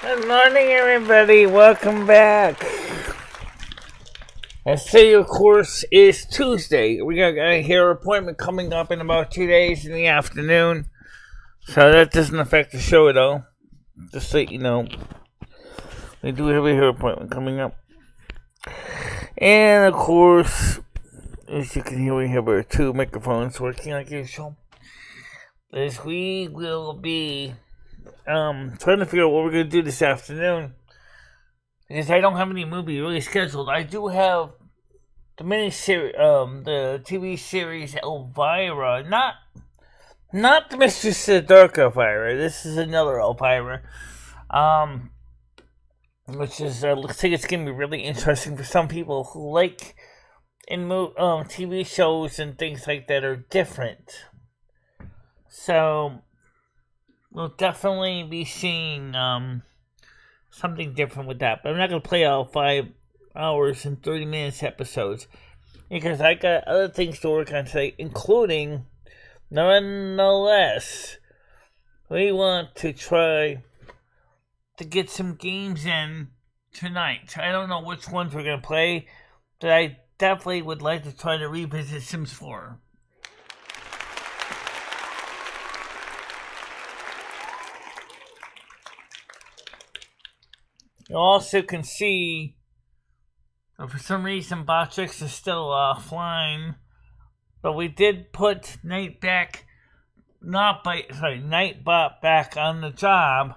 Good morning, everybody. Welcome back. As today, of course, is Tuesday. We got a hair appointment coming up in about 2 days in the afternoon. So that doesn't affect the show at all. Just so you know. We do have a hair appointment coming up. And, of course, as you can hear, we have our two microphones working like usual. As we will be trying to figure out what we're going to do this afternoon. Because I don't have any movie really scheduled. I do have the the TV series Elvira. Not the Mistress of the Dark Elvira. This is another Elvira. Which is, looks like it's going to be really interesting for some people who like TV shows and things like that are different. So, we'll definitely be seeing something different with that. But I'm not going to play all 5 hours and 30 minutes episodes. Because I got other things to work on today, including, nonetheless, we want to try to get some games in tonight. I don't know which ones we're going to play, but I definitely would like to try to revisit Sims 4. You also can see, for some reason, Botrix is still offline, but we did put Nightbot back on the job,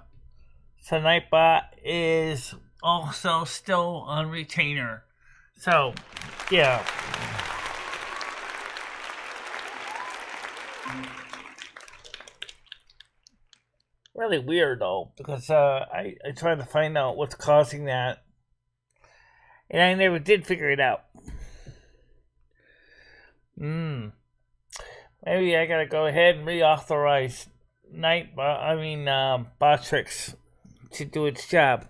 so Nightbot is also still on retainer. So, yeah. Really weird though, because I tried to find out what's causing that, and I never did figure it out. Maybe I gotta go ahead and reauthorize Botrix to do its job.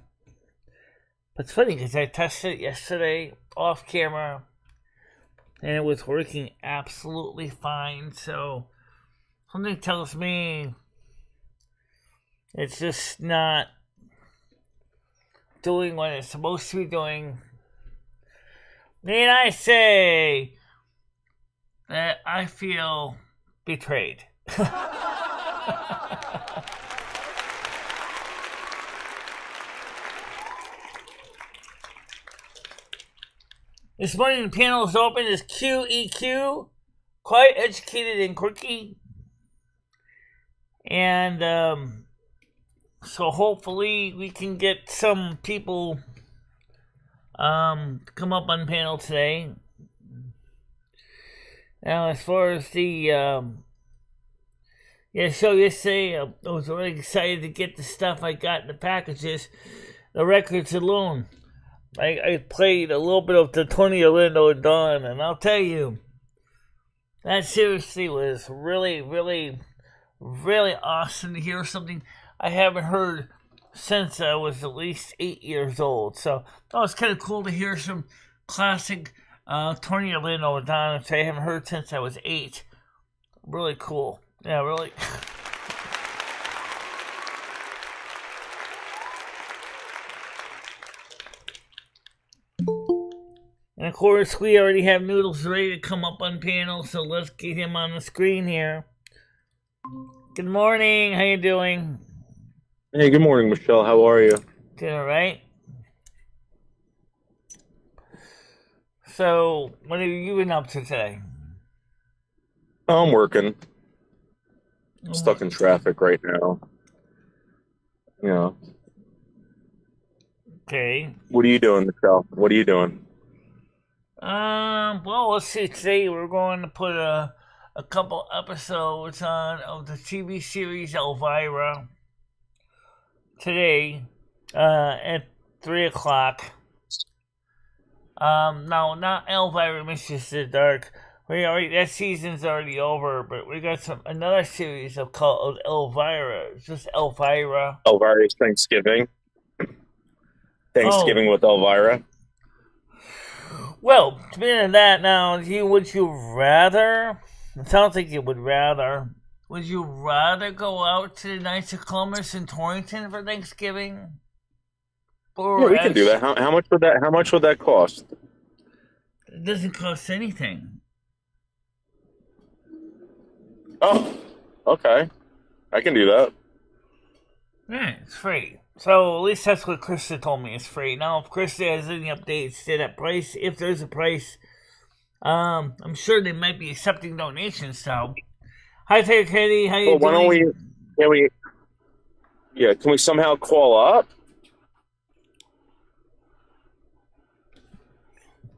But it's funny because I tested it yesterday off camera, and it was working absolutely fine. So something tells me it's just not doing what it's supposed to be doing. Need I say that I feel betrayed? This morning the panel is open as QEQ, quite educated and quirky. And so hopefully we can get some people come up on panel today. Now, as far as the show yesterday, I was really excited to get the stuff I got in the packages, the records alone. I played a little bit of the Tony Orlando and Dawn, and I'll tell you, that seriously was really, really, really awesome to hear something I haven't heard since I was at least 8 years old. So that was kind of cool to hear some classic Tony Orlando and Dawn, which I haven't heard since I was 8. Really cool. Yeah, really. And of course, we already have Noodles ready to come up on panel, so let's get him on the screen here. Good morning, how you doing? Hey, good morning, Michelle. How are you? Doing all right. So, what have you been up to today? I'm working. I'm stuck in traffic right now. Yeah. Okay. What are you doing, Michelle? What are you doing? Well, let's see. Today we're going to put a couple episodes on of the TV series Elvira. Today, at 3 o'clock. No, not Elvira, Mistress of the Dark. That season's already over, but we got another series called Elvira. It's just Elvira. Elvira's Thanksgiving. Thanksgiving with Elvira. Well, speaking of that, now, would you rather? It sounds like you would rather. Would you rather go out to the Knights of Columbus in Torrington for Thanksgiving? Yeah, Or we can do that. How much would that? How much would that cost? it doesn't cost anything. Oh, okay. I can do that. Yeah, it's free. So at least that's what Krista told me. It's free. Now, if Krista has any updates to that price, if there's a price, I'm sure they might be accepting donations. So, hi, Taylor Katie. How you Well, why don't we? doing? Can we? Yeah, can we somehow call up?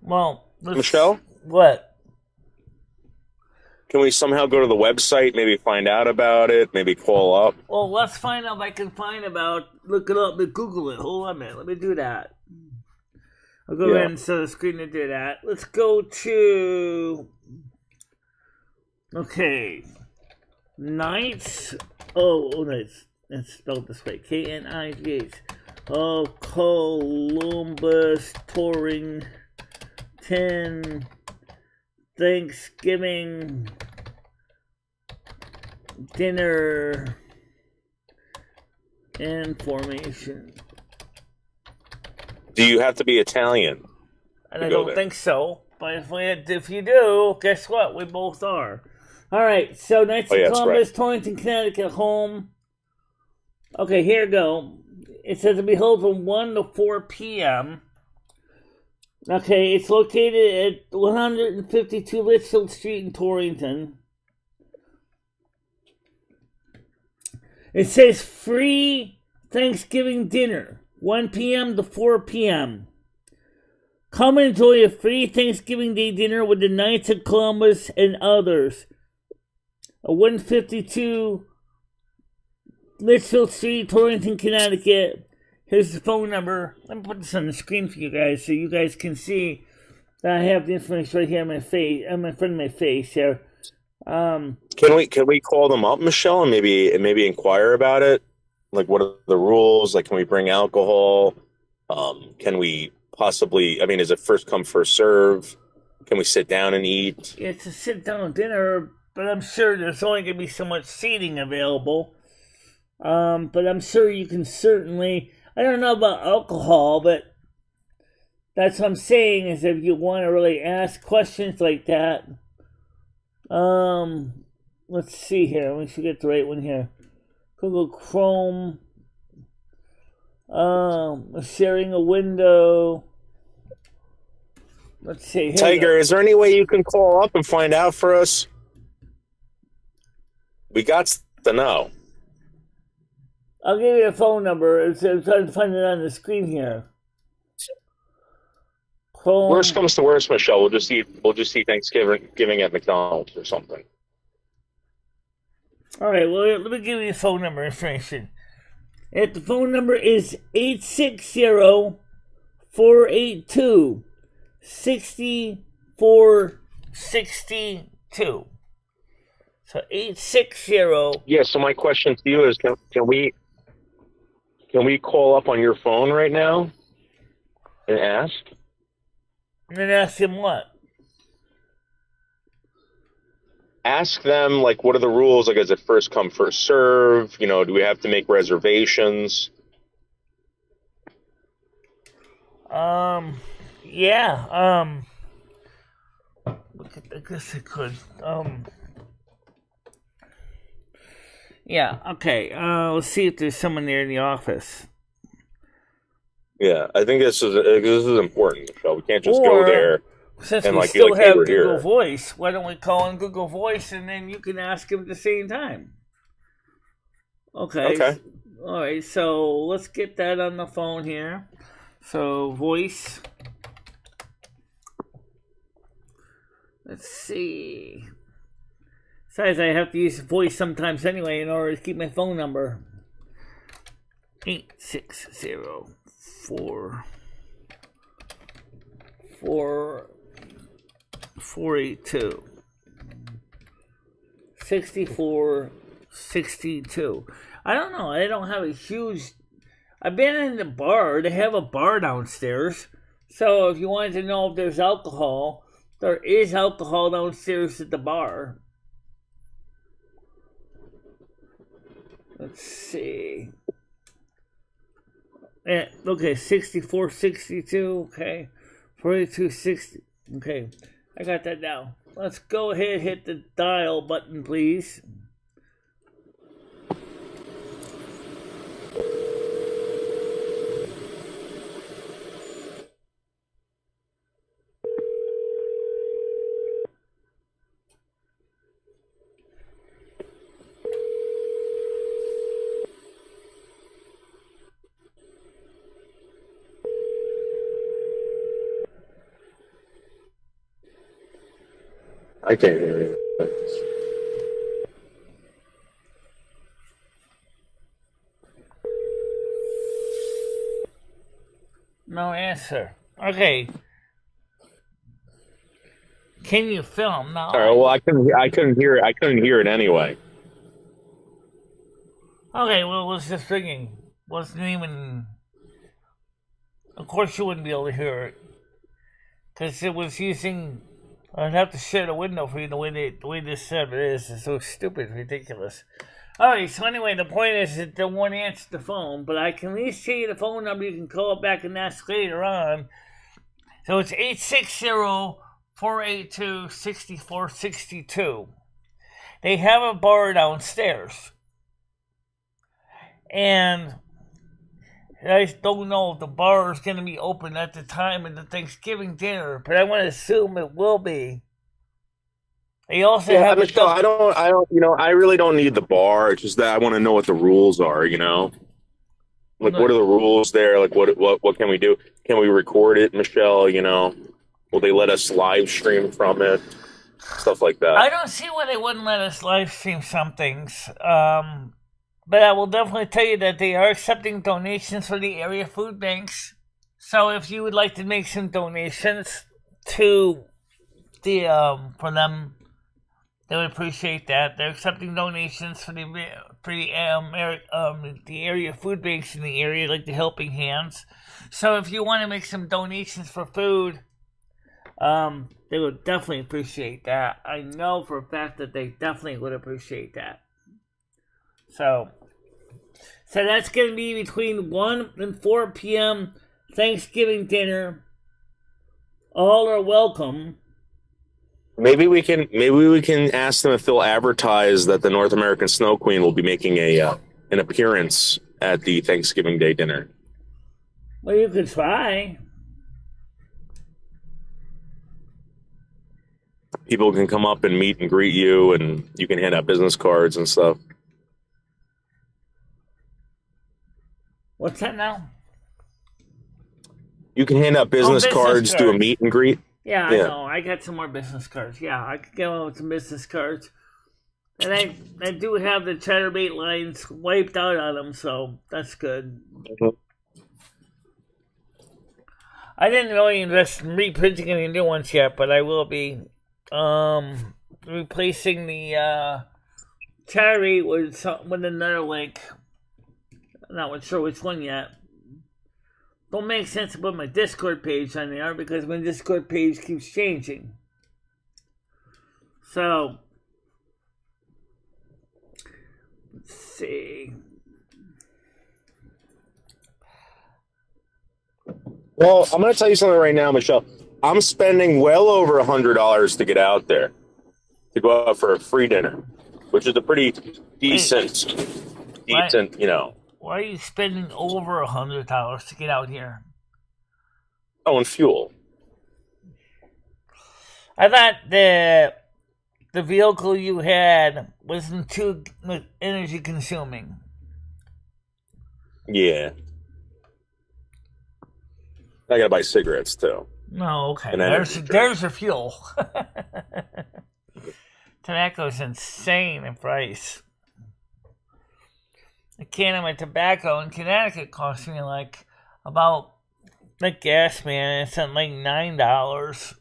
Well, Michelle? What? Can we somehow go to the website, maybe find out about it, maybe call up? Well, let's find out if I can find about. Look it up and Google it. Hold on a minute. Let me do that. I'll go ahead and set the screen to do that. Let's go to. Okay. Knights. Oh, nice. It's spelled this way. K-N-I-G-H. Oh, Columbus Touring 10 Thanksgiving dinner information. Do you have to be Italian? And I don't think so. But if you do, guess what? We both are. All right. So Knights of Columbus, right. Torrington, Connecticut, home. Okay, here we go. It says to be held from 1 to 4 p.m. Okay, it's located at 152 Litchfield Street in Torrington. It says free Thanksgiving dinner, 1 p.m. to 4 p.m. Come and enjoy a free Thanksgiving Day dinner with the Knights of Columbus and others. 152 Litchfield Street, Torrington, Connecticut. Here's the phone number. Let me put this on the screen for you guys so you guys can see that I have the information right here on my face, in front of my face here. Can we call them up, Michelle, and maybe inquire about it? Like, what are the rules? Like, can we bring alcohol? Can we possibly? I mean, is it first come first serve? Can we sit down and eat? It's a sit down dinner, but I'm sure there's only going to be so much seating available. But I'm sure you can certainly. I don't know about alcohol, but that's what I'm saying is if you want to really ask questions like that. Let's see here. We should get the right one here. Google Chrome. Sharing a window. Let's see. Here Tiger, is there any way you can call up and find out for us? We got to know. I'll give you a phone number. I'm trying to find it on the screen here. Chrome. Worst comes to worst, Michelle. We'll just eat Thanksgiving at McDonald's or something. All right. Well, let me give you the phone number information. The phone number is 860-482-6462. So 860. Yeah. So my question to you is, can we call up on your phone right now and ask? And then ask him what? Ask them, like, what are the rules? Like, is it first come, first serve? You know, do we have to make reservations? Yeah. I guess I could. Yeah, okay. Let's see if there's someone there in the office. Yeah, I think this is important, Michelle. We can't just go there. Since and we like, still be like, have hey, Google here. Voice, why don't we call in Google Voice and then you can ask him at the same time? Okay. All right, so let's get that on the phone here. So, voice. Let's see. Besides, I have to use voice sometimes anyway in order to keep my phone number. 860-482 6462. I don't know. I don't have a huge. I've been in the bar. They have a bar downstairs. So if you wanted to know if there's alcohol, there is alcohol downstairs at the bar. Let's see. Okay, 6462. Okay, 4260. Okay, I got that now. Let's go ahead and hit the dial button, please. I can't hear you. No answer. Okay. Can you film? No. All right. Well, I couldn't hear it. I couldn't hear it anyway. Okay. Well, it was just ringing. Wasn't even. Of course, you wouldn't be able to hear it because it was using. I'd have to share the window for you. The way this server is so stupid, ridiculous. Alright, so anyway, the point is that they won't answer the phone, but I can at least see the phone number. You can call it back and ask later on. So it's 860-482-6462. They have a bar downstairs. And I just don't know if the bar is going to be open at the time of the Thanksgiving dinner, but I want to assume it will be. They also have Michelle, I don't, I really don't need the bar. It's just that I want to know what the rules are, Like, what are the rules there? Like, what can we do? Can we record it, Michelle? Will they let us live stream from it? Stuff like that. I don't see why they wouldn't let us live stream some things. But I will definitely tell you that they are accepting donations for the area food banks. So if you would like to make some donations to the for them, they would appreciate that. They're accepting donations for the area food banks in the area, like the Helping Hands. So if you want to make some donations for food, they would definitely appreciate that. I know for a fact that they definitely would appreciate that. So that's going to be between 1 and 4 p.m. Thanksgiving dinner. All are welcome. Maybe we can ask them if they'll advertise that the North American Snow Queen will be making an appearance at the Thanksgiving Day dinner. Well, you could try. People can come up and meet and greet you, and you can hand out business cards and stuff. What's that now? You can hand out business cards, do a meet and greet. Yeah, I know. I got some more business cards. Yeah, I could get on with some business cards. And I do have the chatterbait lines wiped out on them, so that's good. Mm-hmm. I didn't really invest in reprinting any new ones yet, but I will be replacing the chatterbait with another link. I'm not sure which one yet. Don't make sense to put my Discord page on there because my Discord page keeps changing. So, let's see. Well, I'm going to tell you something right now, Michelle. I'm spending well over $100 to get out there, to go out for a free dinner, which is a pretty decent, Why are you spending over $100 to get out here? Oh, and fuel. I thought the vehicle you had wasn't too energy consuming. Yeah. I gotta buy cigarettes too. No, okay. There's your fuel. Tobacco's insane in price. A can of my tobacco in Connecticut cost me about gas, man. It's something like $9.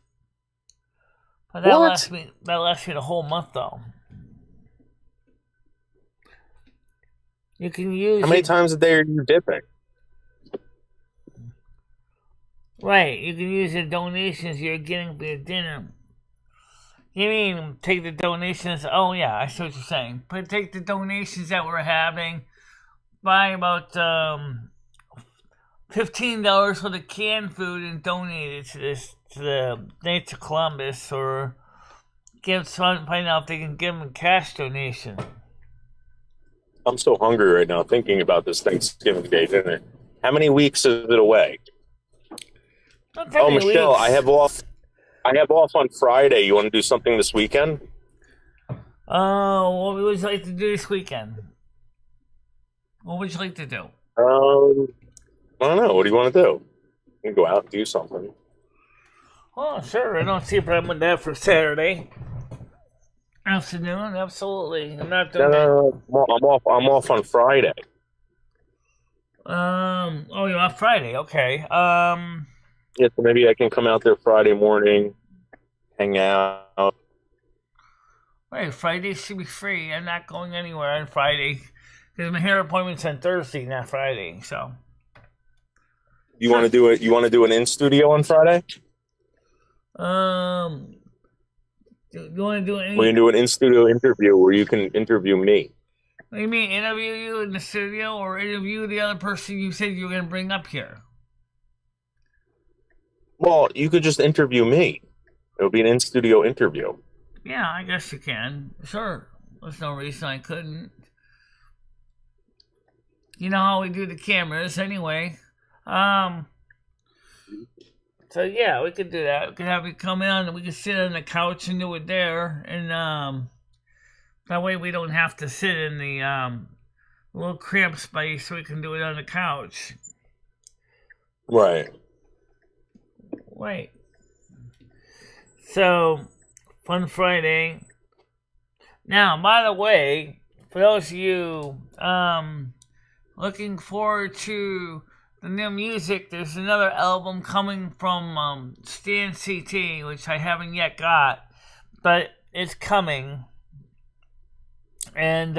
But that lasts me the whole month though. You can use. How many times a day are you dipping? Right, you can use the donations you're getting for your dinner. You mean take the donations? Oh yeah, I see what you're saying. But take the donations that we're having. Buy about $15 for the canned food and donate it to the Knights of Columbus, or find out if they can give them a cash donation. I'm so hungry right now thinking about this Thanksgiving Day dinner. How many weeks is it away? Michelle, weeks. I have off on Friday. You want to do something this weekend? What would you like to do this weekend? What would you like to do? I don't know. What do you want to do? You can go out and do something. Oh, sure. I don't see a problem with that for Saturday afternoon. Absolutely. I'm not doing that. I'm off on Friday. Oh, you're off Friday. Okay. Yeah, so maybe I can come out there Friday morning, hang out. Wait, Friday should be free. I'm not going anywhere on Friday because my hair appointment's on Thursday, not Friday. So. You want to do it? You want to do an in studio on Friday? Do you want to do We're gonna do an in studio interview where you can interview me. What do you mean, interview you in the studio, or interview the other person you said you were gonna bring up here? Well, you could just interview me. It would be an in studio interview. Yeah, I guess you can. Sure. There's no reason I couldn't. You know how we do the cameras anyway. So yeah, we could do that. We could have you come in and we could sit on the couch and do it there, and that way we don't have to sit in the little cramped space. So we can do it on the couch. Right. So, Fun Friday. Now, by the way, for those of you looking forward to the new music, there's another album coming from Stan CT, which I haven't yet got, but it's coming. And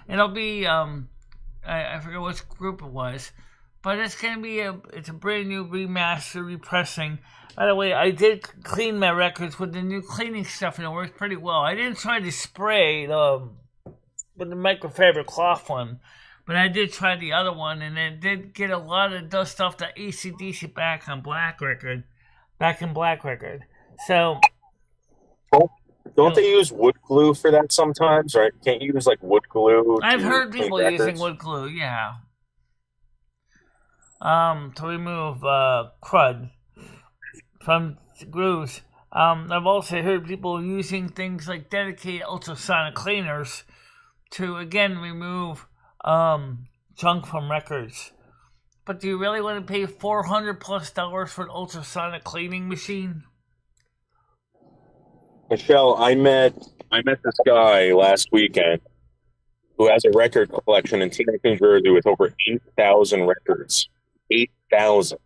it'll be, I forget which group it was, but it's going to be it's a brand new remaster, repressing. By the way, I did clean my records with the new cleaning stuff, and it worked pretty well. I didn't try to spray with the microfiber cloth one, but I did try the other one, and it did get a lot of dust off the AC/DC back in Black Record. So, don't they use wood glue for that sometimes, right? Can't you use like wood glue? I've heard people using wood glue, yeah. To remove crud from grooves. I've also heard people using things like dedicated ultrasonic cleaners to again remove junk from records. But do you really want to pay $400+ for an ultrasonic cleaning machine? Michelle, I met this guy last weekend who has a record collection in Teaneck, New Jersey with over 8,000 records. 8,000.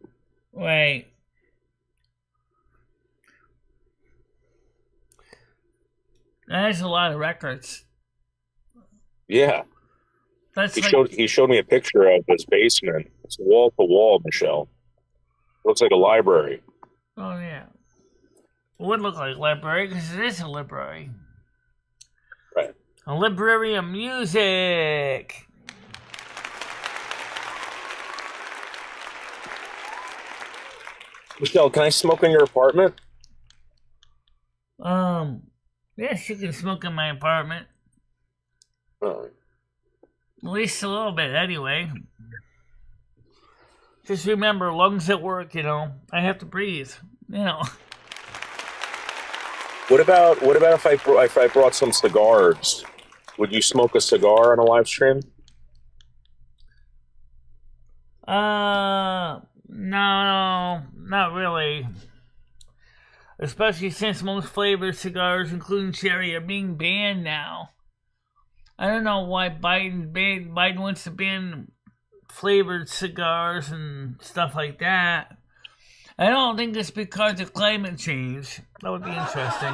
Wait. That's a lot of records. Yeah. He showed me a picture of his basement. It's wall to wall, Michelle. Looks like a library. Oh, yeah. It would look like a library because it is a library. Right. A library of music. Michelle, can I smoke in your apartment? Yes, you can smoke in my apartment. Oh. At least a little bit, anyway. Just remember, lungs at work, I have to breathe, What about if I brought some cigars? Would you smoke a cigar on a live stream? No, not really. Especially since most flavored cigars, including cherry, are being banned now. I don't know why Biden wants to ban flavored cigars and stuff like that. I don't think it's because of climate change. That would be interesting.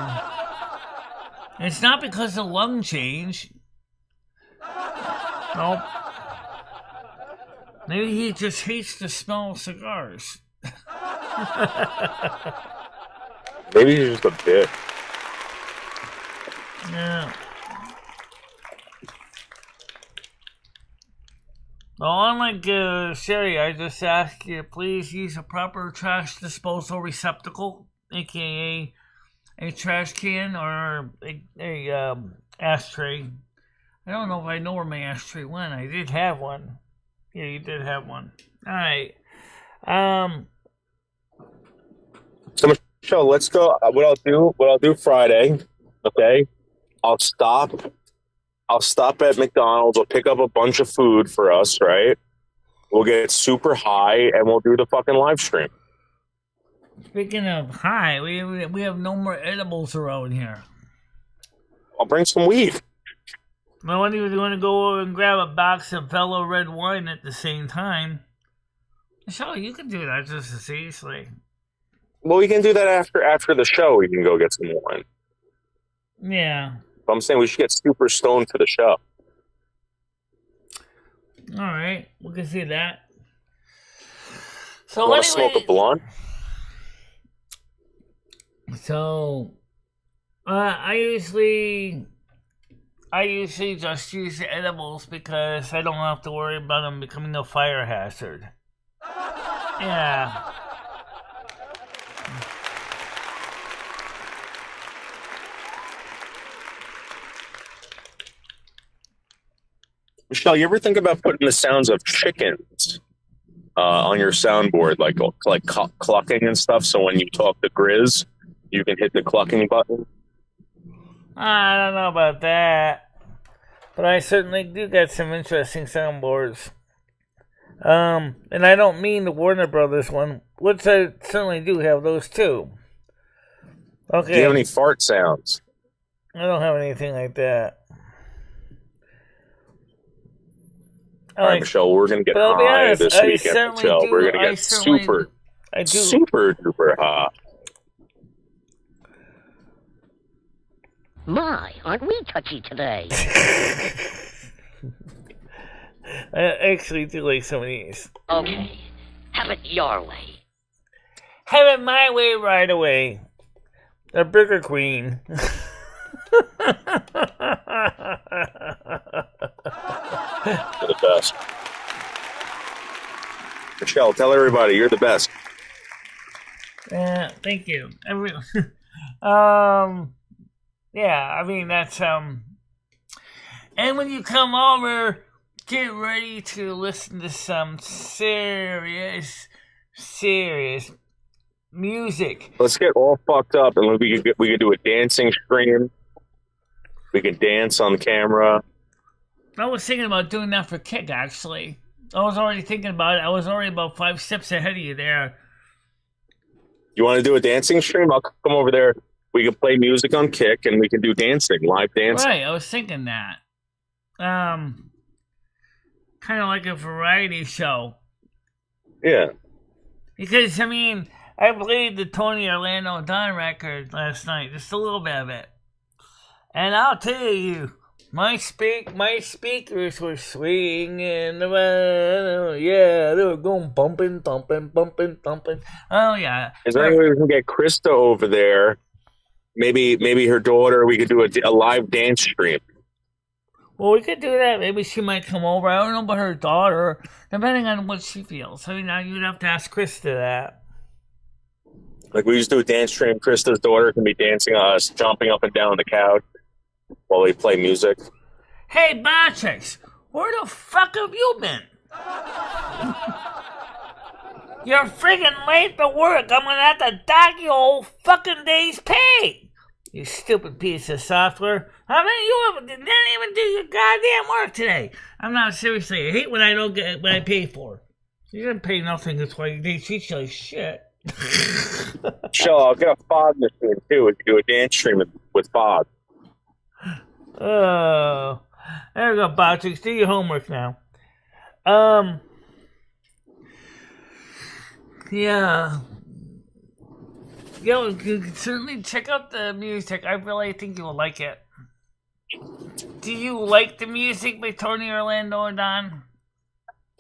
It's not because of lung change. Nope. Maybe he just hates the smell of cigars. Maybe he's just a bit. Yeah. Well, unlike Sherry, I just ask you please use a proper trash disposal receptacle, aka a trash can or a ashtray. I don't know if I know where my ashtray went. I did have one. Yeah, you did have one. All right. So Michelle, let's go. What I'll do Friday. Okay, I'll stop at McDonald's. I'll pick up a bunch of food for us. Right. We'll get super high and we'll do the fucking live stream. Speaking of high, we have no more edibles around here. I'll bring some weed. Well, when you want to go over and grab a box of fellow red wine at the same time, Michelle, you can do that just as easily. Well, we can do that after the show. We can go get some wine. Yeah. But I'm saying we should get super stoned for the show. All right, we can see that. So want to smoke a blunt? So, I usually just use the edibles because I don't have to worry about them becoming a fire hazard. Yeah. Michelle, you ever think about putting the sounds of chickens on your soundboard, like clucking and stuff? So when you talk to Grizz, you can hit the clucking button. I don't know about that, but I certainly do get some interesting soundboards. And I don't mean the Warner Brothers one, which I certainly do have those too. Okay. Do you have any fart sounds? I don't have anything like that. All right, Michelle, we're going to get high this weekend, Michelle. We're going to get super duper high. My, aren't we touchy today? I actually do like some of these. Okay, have it your way. Have it my way right away. The Burger Queen. You're the best. Michelle, tell everybody you're the best. Thank you. Yeah, I mean that's and when you come over, get ready to listen to some serious music. Let's get all fucked up, and we could do a dancing stream. We can dance on camera. I was thinking about doing that for Kick, actually. I was already thinking about it. I was already about 5 steps ahead of you there. You want to do a dancing stream? I'll come over there. We can play music on Kick, and we can do dancing, live dancing. Right, I was thinking that. Kind of like a variety show. Yeah. Because, I mean, I played the Tony Orlando Don record last night, just a little bit of it. And I'll tell you, my speakers were swinging around. Yeah, they were going bumping. Oh, yeah. Is there any way we can get Krista over there? Maybe her daughter, we could do a live dance stream. Well, we could do that. Maybe she might come over. I don't know about her daughter, depending on what she feels. I mean, now you'd have to ask Krista that. Like, we just do a dance stream. Krista's daughter can be dancing us, jumping up and down the couch while we play music. Hey, Barchix, where the fuck have you been? You're friggin' late for work. I'm gonna have to dock your whole fucking day's pay. You stupid piece of software. I mean, you didn't even do your goddamn work today. I'm not, seriously. I hate when I don't get what I pay for. You didn't pay nothing. That's why they treat you like shit. Sure, I'll get a fog machine too. We can do a dance stream with fog. Oh, there we go, Barchix. Do your homework now. Yeah. Yo, you can certainly check out the music. I really think you will like it. Do you like the music by Tony Orlando and Don?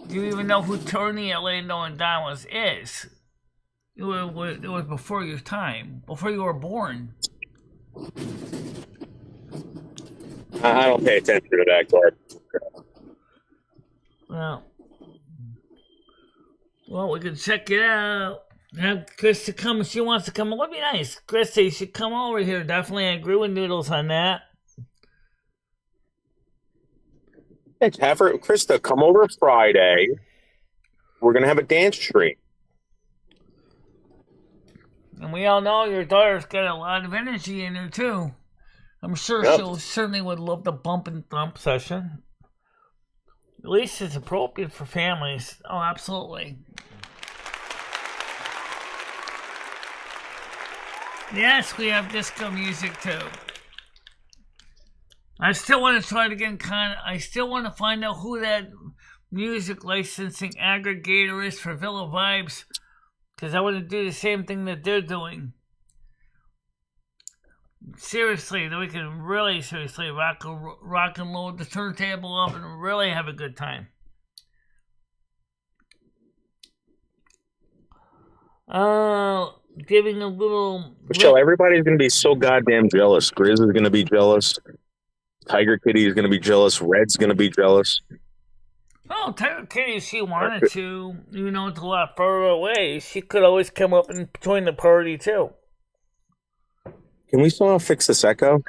Do you even know who Tony Orlando and Don is? It was before your time, before you were born. I don't pay attention to that, Clark. Well, Well, we can check it out. Have Chris to come if she wants to come. It would be nice. Chris, you should come over here. Definitely agree with Noodles on that. Let's have her, Krista, come over Friday. We're going to have a dance stream. And we all know your daughter's got a lot of energy in her, too. I'm sure she'll certainly would love the bump and thump session. At least it's appropriate for families. Oh, absolutely. Yes, we have disco music too. I still want to try to get I still want to find out who that music licensing aggregator is for Villa Vibes, because I want to do the same thing that they're doing. Seriously, that we can really seriously rock and load the turntable up and really have a good time. Giving a little... Michelle, everybody's going to be so goddamn jealous. Grizz is going to be jealous. Tiger Kitty is going to be jealous. Red's going to be jealous. Oh, Tiger Kitty, if she wanted to, even though it's a lot further away, she could always come up and join the party, too. Can we somehow fix this echo?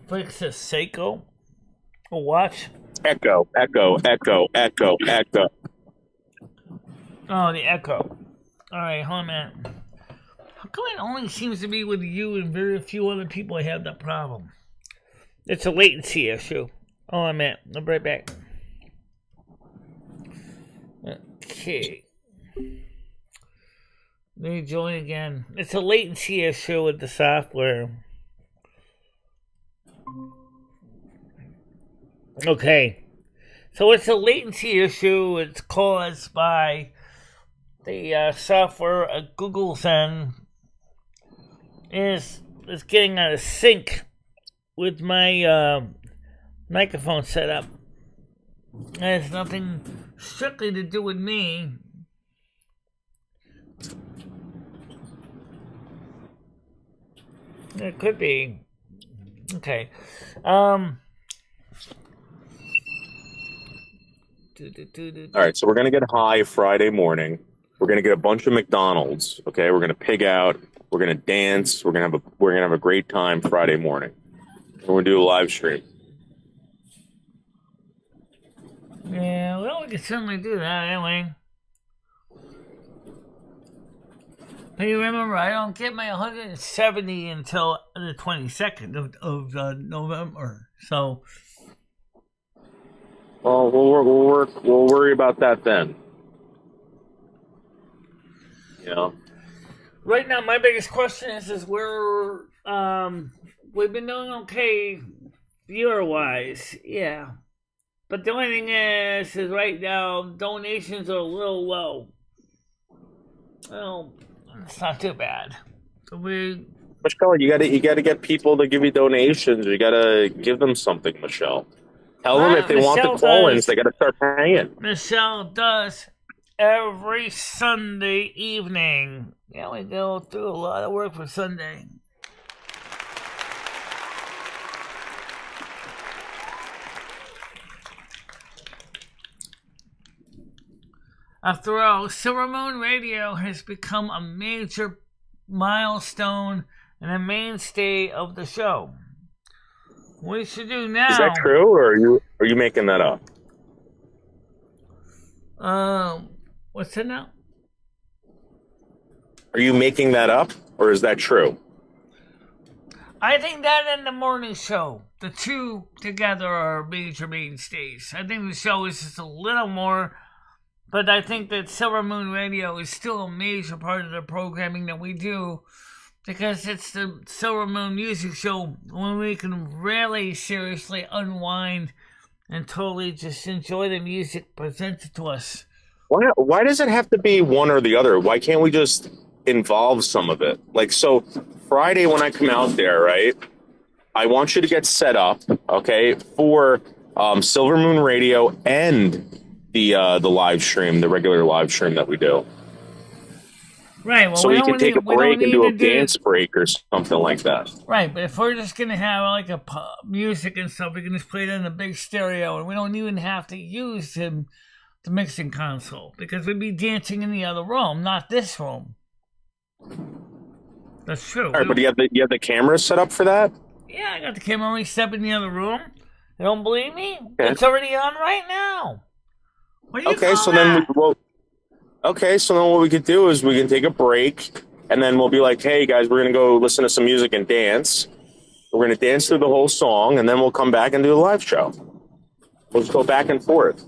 Fix this Seiko? A watch? Echo. Oh, the echo. Alright, hold on, man. How come it only seems to be with you and very few other people have that problem? It's a latency issue. Oh, I'm at. I'll be right back. Okay. Let me join again. It's a latency issue with the software. Okay. So it's a latency issue. It's caused by the software at Google's end is getting out of sync with my microphone setup. It has nothing strictly to do with me. It could be. Okay. All right, so we're going to get high Friday morning. We're going to get a bunch of McDonald's, okay? We're going to pig out. We're going to dance. We're going to have a great time Friday morning. We're going to do a live stream. Yeah, well, we can certainly do that anyway. But you remember, I don't get my 170 until the 22nd of November. So, well, we'll worry about that then. Yeah. Right now, my biggest question is we've been doing okay viewer-wise, yeah. But the only thing is right now, donations are a little low. Well, it's not too bad. Michelle, you gotta get people to give you donations. You gotta give them something, Michelle. Tell them if they want the call-ins, they gotta start paying. Michelle does every Sunday evening. Yeah, we go through a lot of work for Sunday. After all, Silvermoon Radio has become a major milestone and a mainstay of the show. What we should do now... Is that true, or are you making that up? What's that now? Are you making that up, or is that true? I think that and the morning show, the two together are major mainstays. I think the show is just a little more... But I think that Silvermoon Radio is still a major part of the programming that we do, because it's the Silvermoon music show when we can really seriously unwind and totally just enjoy the music presented to us. Why does it have to be one or the other? Why can't we just involve some of it? Like, so Friday when I come out there, right, I want you to get set up, okay, for Silvermoon Radio and the live stream, the regular live stream that we do. Right. Well, So we can take a break and do a dance break or something like that. Right, but if we're just gonna have like a music and stuff, we can just play it in a big stereo, and we don't even have to use the mixing console because we'd be dancing in the other room, not this room. That's true. All right, but you have the camera set up for that? Yeah, I got the camera already set up in the other room. You don't believe me? Okay. It's already on right now. What do you call so that? then what we could do is we can take a break, and then we'll be like, hey, guys, we're going to go listen to some music and dance. We're going to dance through the whole song, and then we'll come back and do a live show. We'll just go back and forth.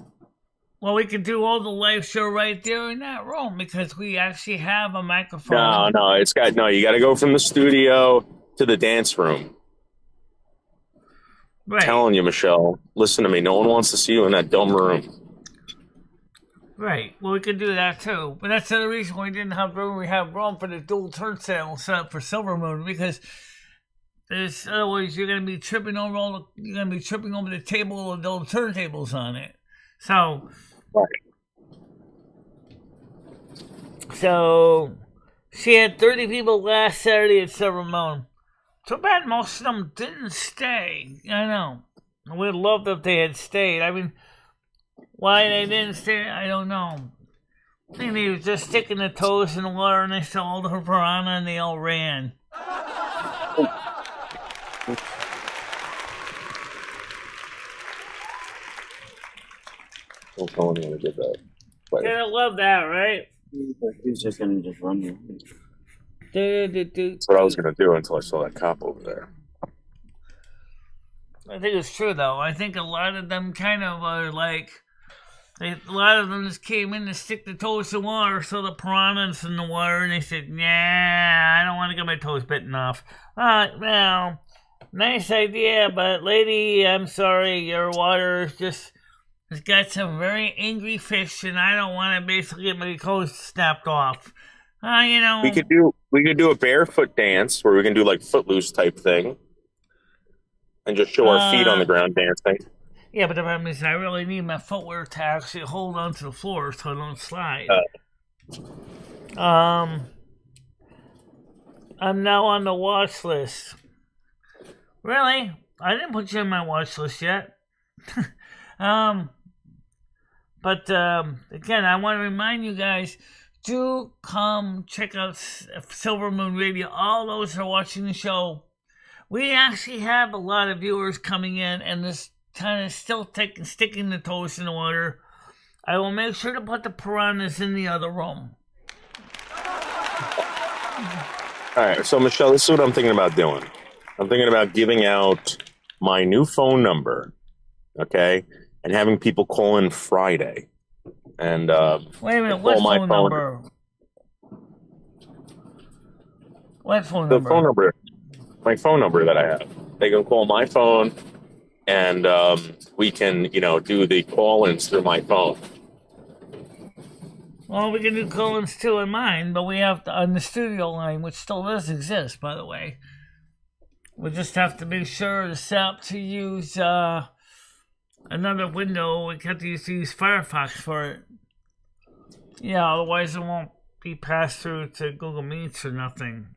Well, we could do all the live show right there in that room because we actually have a microphone. No, you got to go from the studio to the dance room. Right. I'm telling you, Michelle, listen to me. No one wants to see you in that dumb room. Right. Well, we could do that too, but that's the other reason we didn't have room. We have room for the dual turntable set up for Silvermoon because otherwise you're gonna be tripping over the table with those turntables on it. So, she had 30 people last Saturday at Silvermoon. Too bad most of them didn't stay. I know. I would have loved if they had stayed. I mean, why they didn't stay, I don't know. I think they were just sticking their toes in the water and they saw all the piranha and they all ran. Don't tell anyone to get that. You're gonna love that, right? He's just gonna just run you. That's what I was gonna do until I saw that cop over there. I think it's true, though. I think a lot of them kind of are like... a lot of them just came in to stick their toes in the water, saw the piranhas in the water, and they said, nah, I don't want to get my toes bitten off. Well, nice idea, but lady, I'm sorry, your water has got some very angry fish, and I don't want to basically get my toes snapped off. We could do a barefoot dance where we can do like Footloose type thing, and just show our feet on the ground dancing. Yeah, but the problem is I really need my footwear to actually hold onto the floor so I don't slide. I'm now on the watch list. Really? I didn't put you on my watch list yet. But again, I want to remind you guys, do come check out Silvermoon Radio. All those who are watching the show, we actually have a lot of viewers coming in, and this kind of still sticking the toes in the water. I will make sure to put the piranhas in the other room. All right, so Michelle, this is what I'm thinking about doing. I'm thinking about giving out my new phone number, okay, and having people call in Friday. And wait a minute, what phone number? What phone number? The phone number. My phone number that I have. They can call my phone, and we can, do the call-ins through my phone. Well, we can do call-ins too in mine, but we have to, on the studio line, which still does exist, by the way. We just have to be sure to set up to use another window. We have to use Firefox for it. Yeah, otherwise it won't be passed through to Google Meets or nothing.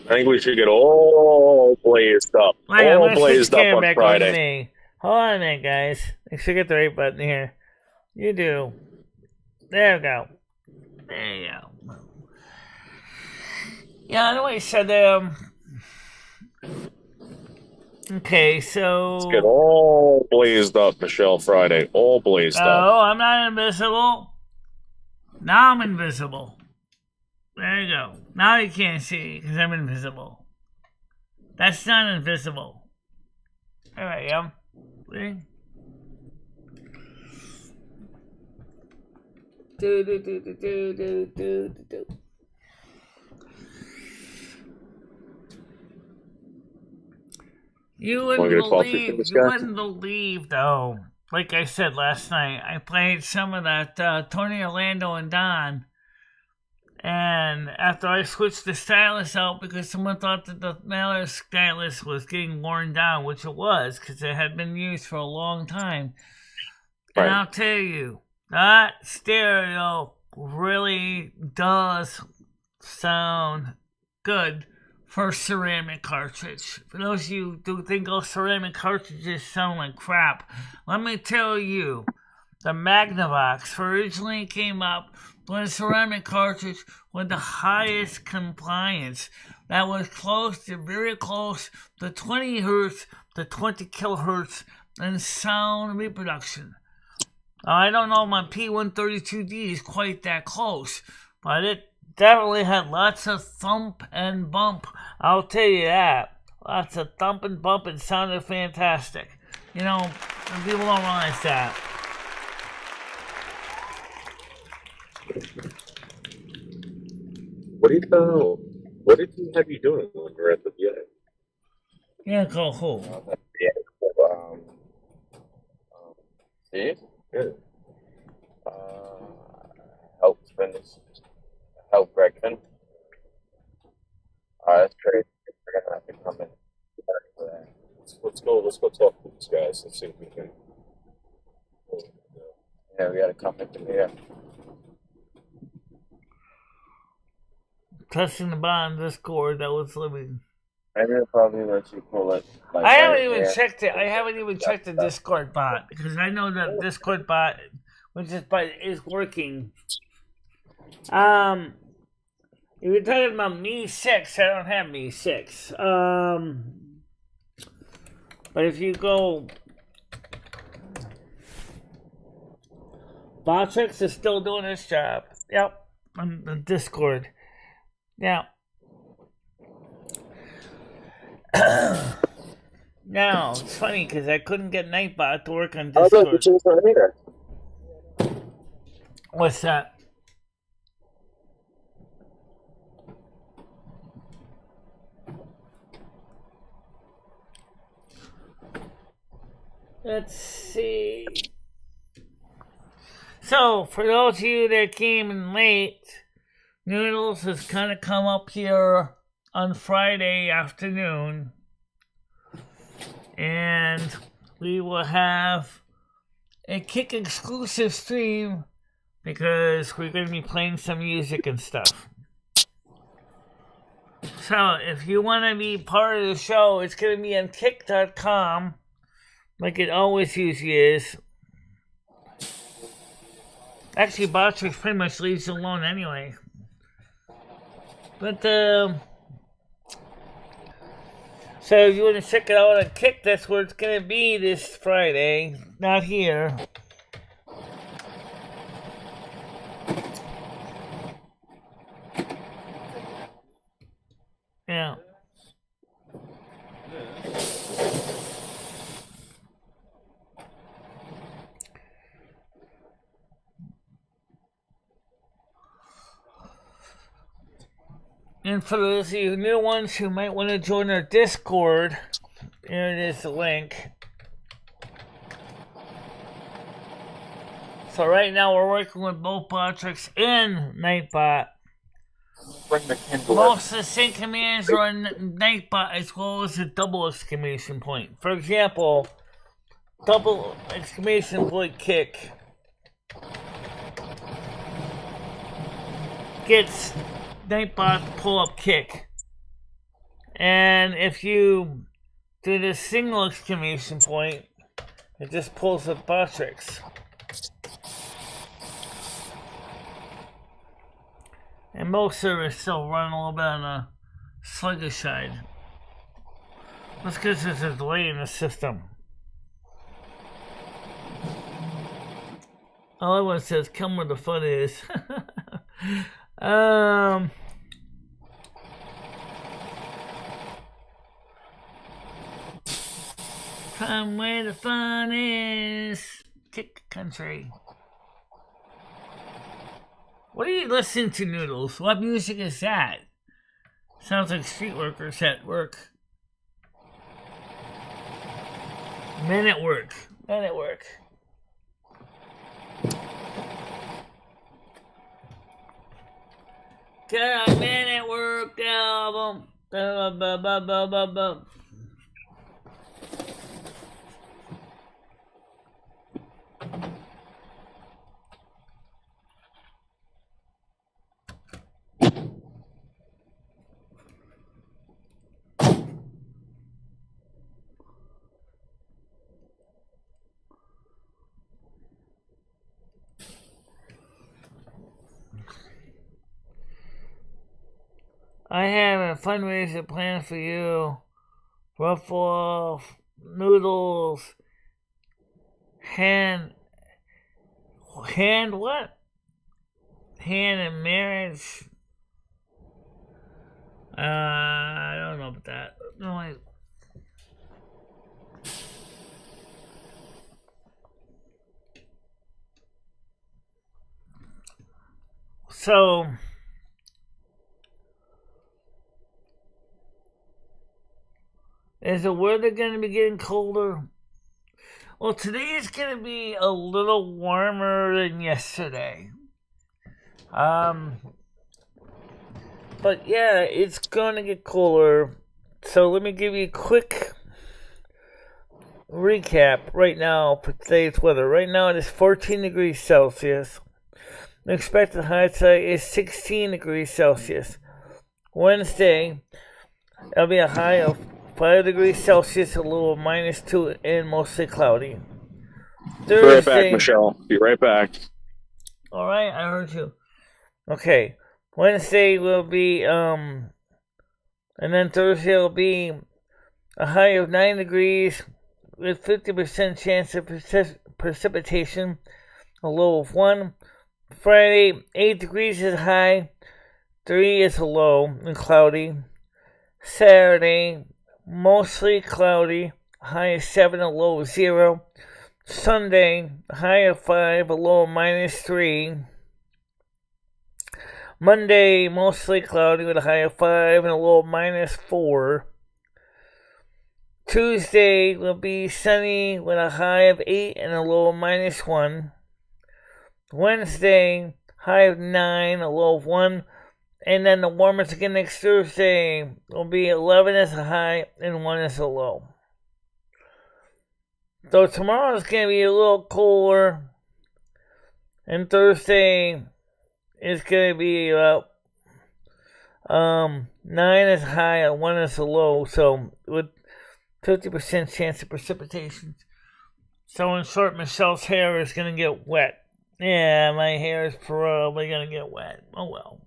I think we should get all blazed up. All blazed up on Friday. Hold on a minute, guys. Make sure you get the right button here. You do. There we go. There you go. Yeah, I know what you said there. Okay, so... Let's get all blazed up, Michelle, Friday. All blazed up. Oh, I'm not invisible. Now I'm invisible. There you go. Now you can't see because I'm invisible. That's not invisible. There I am. See? Do. You wouldn't believe, though. Like I said last night, I played some of that Tony Orlando and Don. And after I switched the stylus out because someone thought that the mailer stylus was getting worn down, which it was because it had been used for a long time. Right. And I'll tell you, that stereo really does sound good for ceramic cartridge. For those of you who think all ceramic cartridges sound like crap, let me tell you, the Magnavox originally came up with a ceramic cartridge with the highest compliance. That was very close to 20 hertz to 20 kilohertz in sound reproduction. I don't know if my P132D is quite that close, but it definitely had lots of thump and bump. I'll tell you that. Lots of thump and bump and sounded fantastic. You know, people don't realize that. What did you have you doing when you were at the VA? Yeah, go who? Steve? Yeah. Help Greg Finn. That's great. We're gonna have to come in. Let's go talk to these guys and see if we can. Yeah, we gotta come in here. Testing the bond Discord that was living. Maybe they'll probably let you pull it. Like, I haven't even checked it. I haven't even checked the Discord bot because I know that Discord bot, is working. If you're talking about Me 6, I don't have Me 6. But if you go, Botrix is still doing his job. Yep, on the Discord. Yeah. Now, it's funny because I couldn't get Nightbot to work on Discord. What's that? Let's see. So, for those of you that came in late, Noodles has kind of come up here on Friday afternoon, and we will have a Kick exclusive stream because we're going to be playing some music and stuff. So, if you want to be part of the show, it's going to be on kick.com, like it always usually is. Actually, Botrix pretty much leaves it alone anyway. But, so if you want to check it out on Kick, that's where it's going to be this Friday. Not here. Yeah. And for those of you new ones who might want to join our Discord, here it is, the link. So right now we're working with both Botrix and Nightbot. Most of the sync commands are on Nightbot as well as a double exclamation point. For example, double exclamation point kick gets Nightbot to pull up kick. And if you do the single exclamation point, it just pulls up Botrix. And most servers still run a little bit on the sluggish side. That's because there's a delay in the system. All everyone says, come where the fun is. Come where the fun is. Kick country. What are you listening to, Noodles? What music is that? Sounds like street workers at work. Men at work. Men at work. Got a Man at Work album. I have a fundraiser plan for you. Ruffle noodles. Hand what? Hand in marriage. I don't know about that. No, So, is the weather going to be getting colder? Well, today is going to be a little warmer than yesterday. But yeah, it's going to get cooler. So let me give you a quick recap right now for today's weather. Right now it is 14 degrees Celsius. The expected high today is 16 degrees Celsius. Wednesday, it'll be a high of 5 degrees Celsius, a low of -2, and mostly cloudy. Be right back, Michelle. Be right back. All right, I heard you. Okay, Wednesday will be, and then Thursday will be a high of 9 degrees with 50% chance of precipitation, a low of 1. Friday, 8 degrees is high, 3 is a low, and cloudy. Saturday, mostly cloudy, high of 7, a low of 0. Sunday, high of 5, a low of -3. Monday, mostly cloudy with a high of 5 and a low of -4. Tuesday will be sunny with a high of 8 and a low of -1. Wednesday, high of 9, a low of 1. And then the warmest again next Thursday will be 11 as a high and 1 as a low. So tomorrow is going to be a little cooler. And Thursday is going to be about 9 as a high and 1 as a low. So with 50% chance of precipitation. So in short, Michelle's hair is going to get wet. Yeah, my hair is probably going to get wet. Oh well.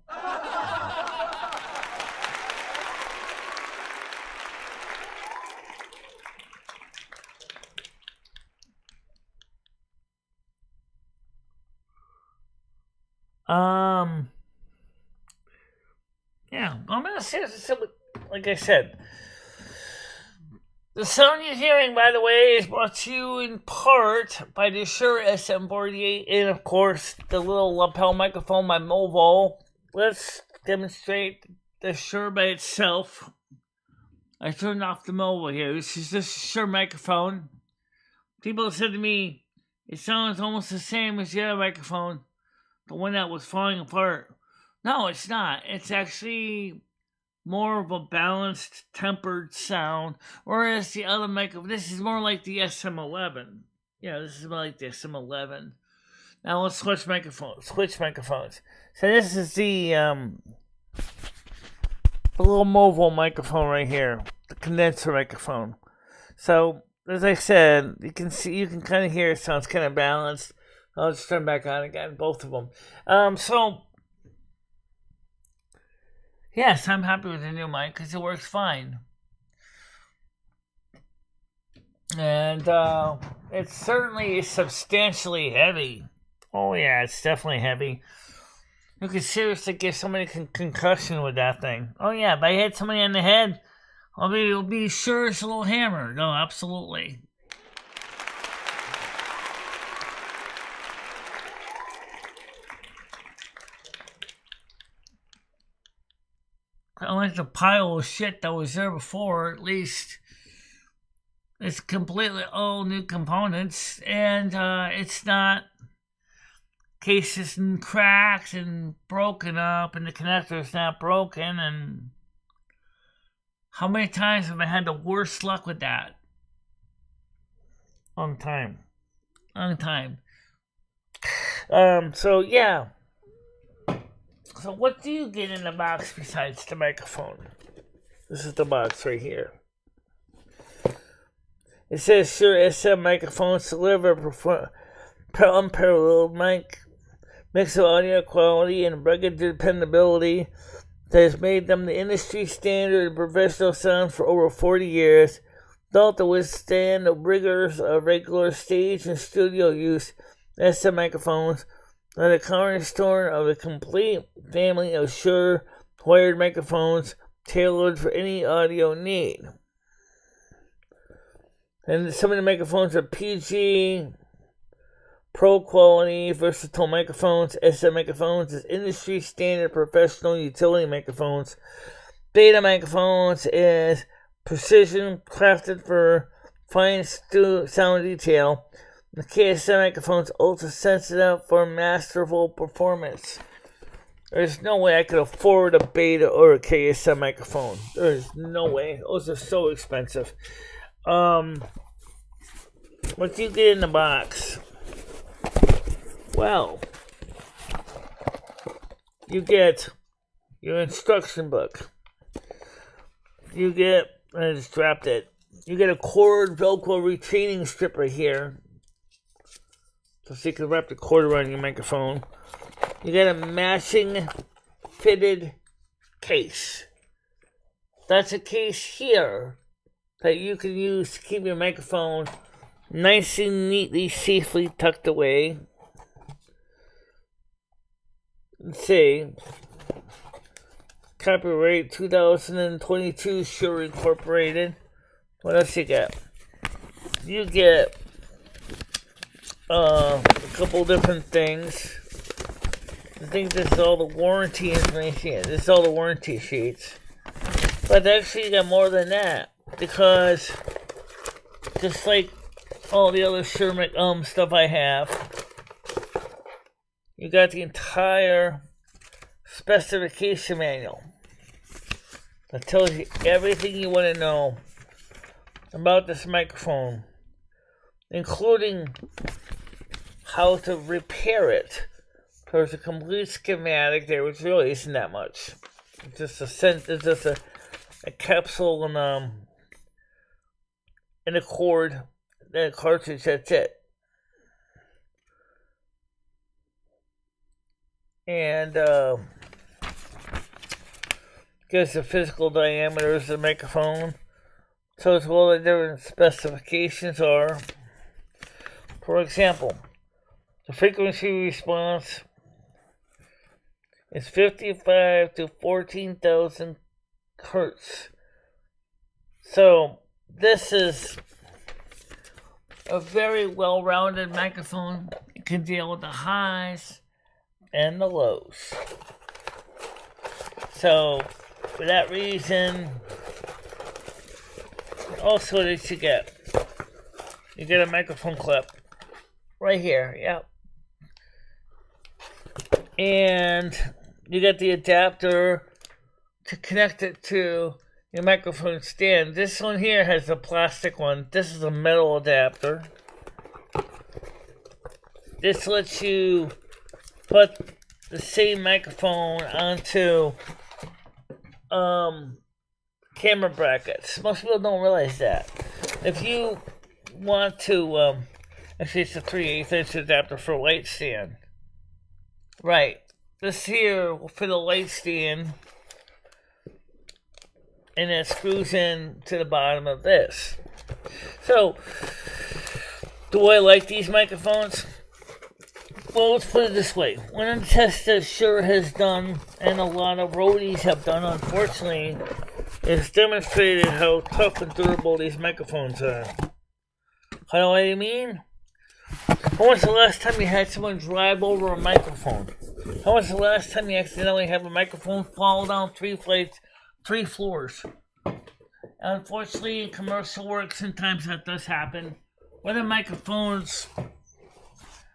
Yeah, I'm going to say this, like I said. The sound you're hearing, by the way, is brought to you in part by the Shure SM48 and, of course, the little lapel microphone by Movo. Let's demonstrate the Shure by itself. I turned off the Movo here. This is just a Shure microphone. People said to me, it sounds almost the same as the other microphone, the one that was falling apart. No, it's not. It's actually more of a balanced, tempered sound, whereas the other microphone, this is more like the SM11. Yeah, this is more like the SM11. Now let's switch microphones. So this is the little Movo microphone right here, the condenser microphone. So as I said, you can kind of hear it sounds kind of balanced. I'll just turn back on again, both of them. Yes, I'm happy with the new mic because it works fine. And it certainly is substantially heavy. Oh yeah, it's definitely heavy. You could seriously give somebody concussion with that thing. Oh yeah, if I hit somebody on the head, I'll be sure it's a little hammer. No, absolutely. I like the pile of shit that was there before. At least it's completely all new components, and it's not cases and cracked and broken up, and the connector's not broken. And how many times have I had the worst luck with that? Long time. So yeah. So what do you get in the box besides the microphone? This is the box right here. It says Shure SM microphones deliver unparalleled mix of audio quality and rugged dependability that has made them the industry standard in professional sound for over 40 years. Built to withstand the rigors of regular stage and studio use, SM microphones are the cornerstone of a complete family of Shure wired microphones tailored for any audio need. And some of the microphones are PG, Pro quality, versatile microphones. SM microphones is industry standard professional utility microphones. Beta microphones is precision crafted for fine sound detail. The KSM microphone's ultra sensitive for masterful performance. There's no way I could afford a Beta or a KSM microphone. There's no way. Those are so expensive. What do you get in the box? Well, you get your instruction book. You get, I just dropped it. You get a cord Velcro retaining strip right here, so you can wrap the cord around your microphone. You get a matching fitted case. That's a case here that you can use to keep your microphone nice and neatly, safely tucked away. Let's see. Copyright 2022 Shure Incorporated. What else you get? You get a couple different things. I think this is all the warranty information. This is all the warranty sheets. But actually you got more than that. Because just like all the other Shure stuff I have, you got the entire specification manual that tells you everything you want to know about this microphone, including how to repair it. There's a complete schematic there, which really isn't that much. It's just a capsule and a cord, and a cartridge. That's it. And gives the physical diameters of the microphone. Tells you what the different specifications are. For example, the frequency response is 55 to 14,000 hertz. So this is a very well-rounded microphone. It can deal with the highs and the lows. So for that reason, also that you get a microphone clip right here. Yep. And you get the adapter to connect it to your microphone stand. This one here has a plastic one. This is a metal adapter. This lets you put the same microphone onto camera brackets. Most people don't realize that. If you want to, actually it's a 3/8" adapter for a light stand. Right. This here will fit a light stand, and it screws in to the bottom of this. So, do I like these microphones? Well, let's put it this way. One of the tests that Shure has done, and a lot of roadies have done, unfortunately, is demonstrated how tough and durable these microphones are. How do I mean? When was the last time you had someone drive over a microphone? When was the last time you accidentally have a microphone fall down 3 floors? Unfortunately, in commercial work, sometimes that does happen. Whether microphones,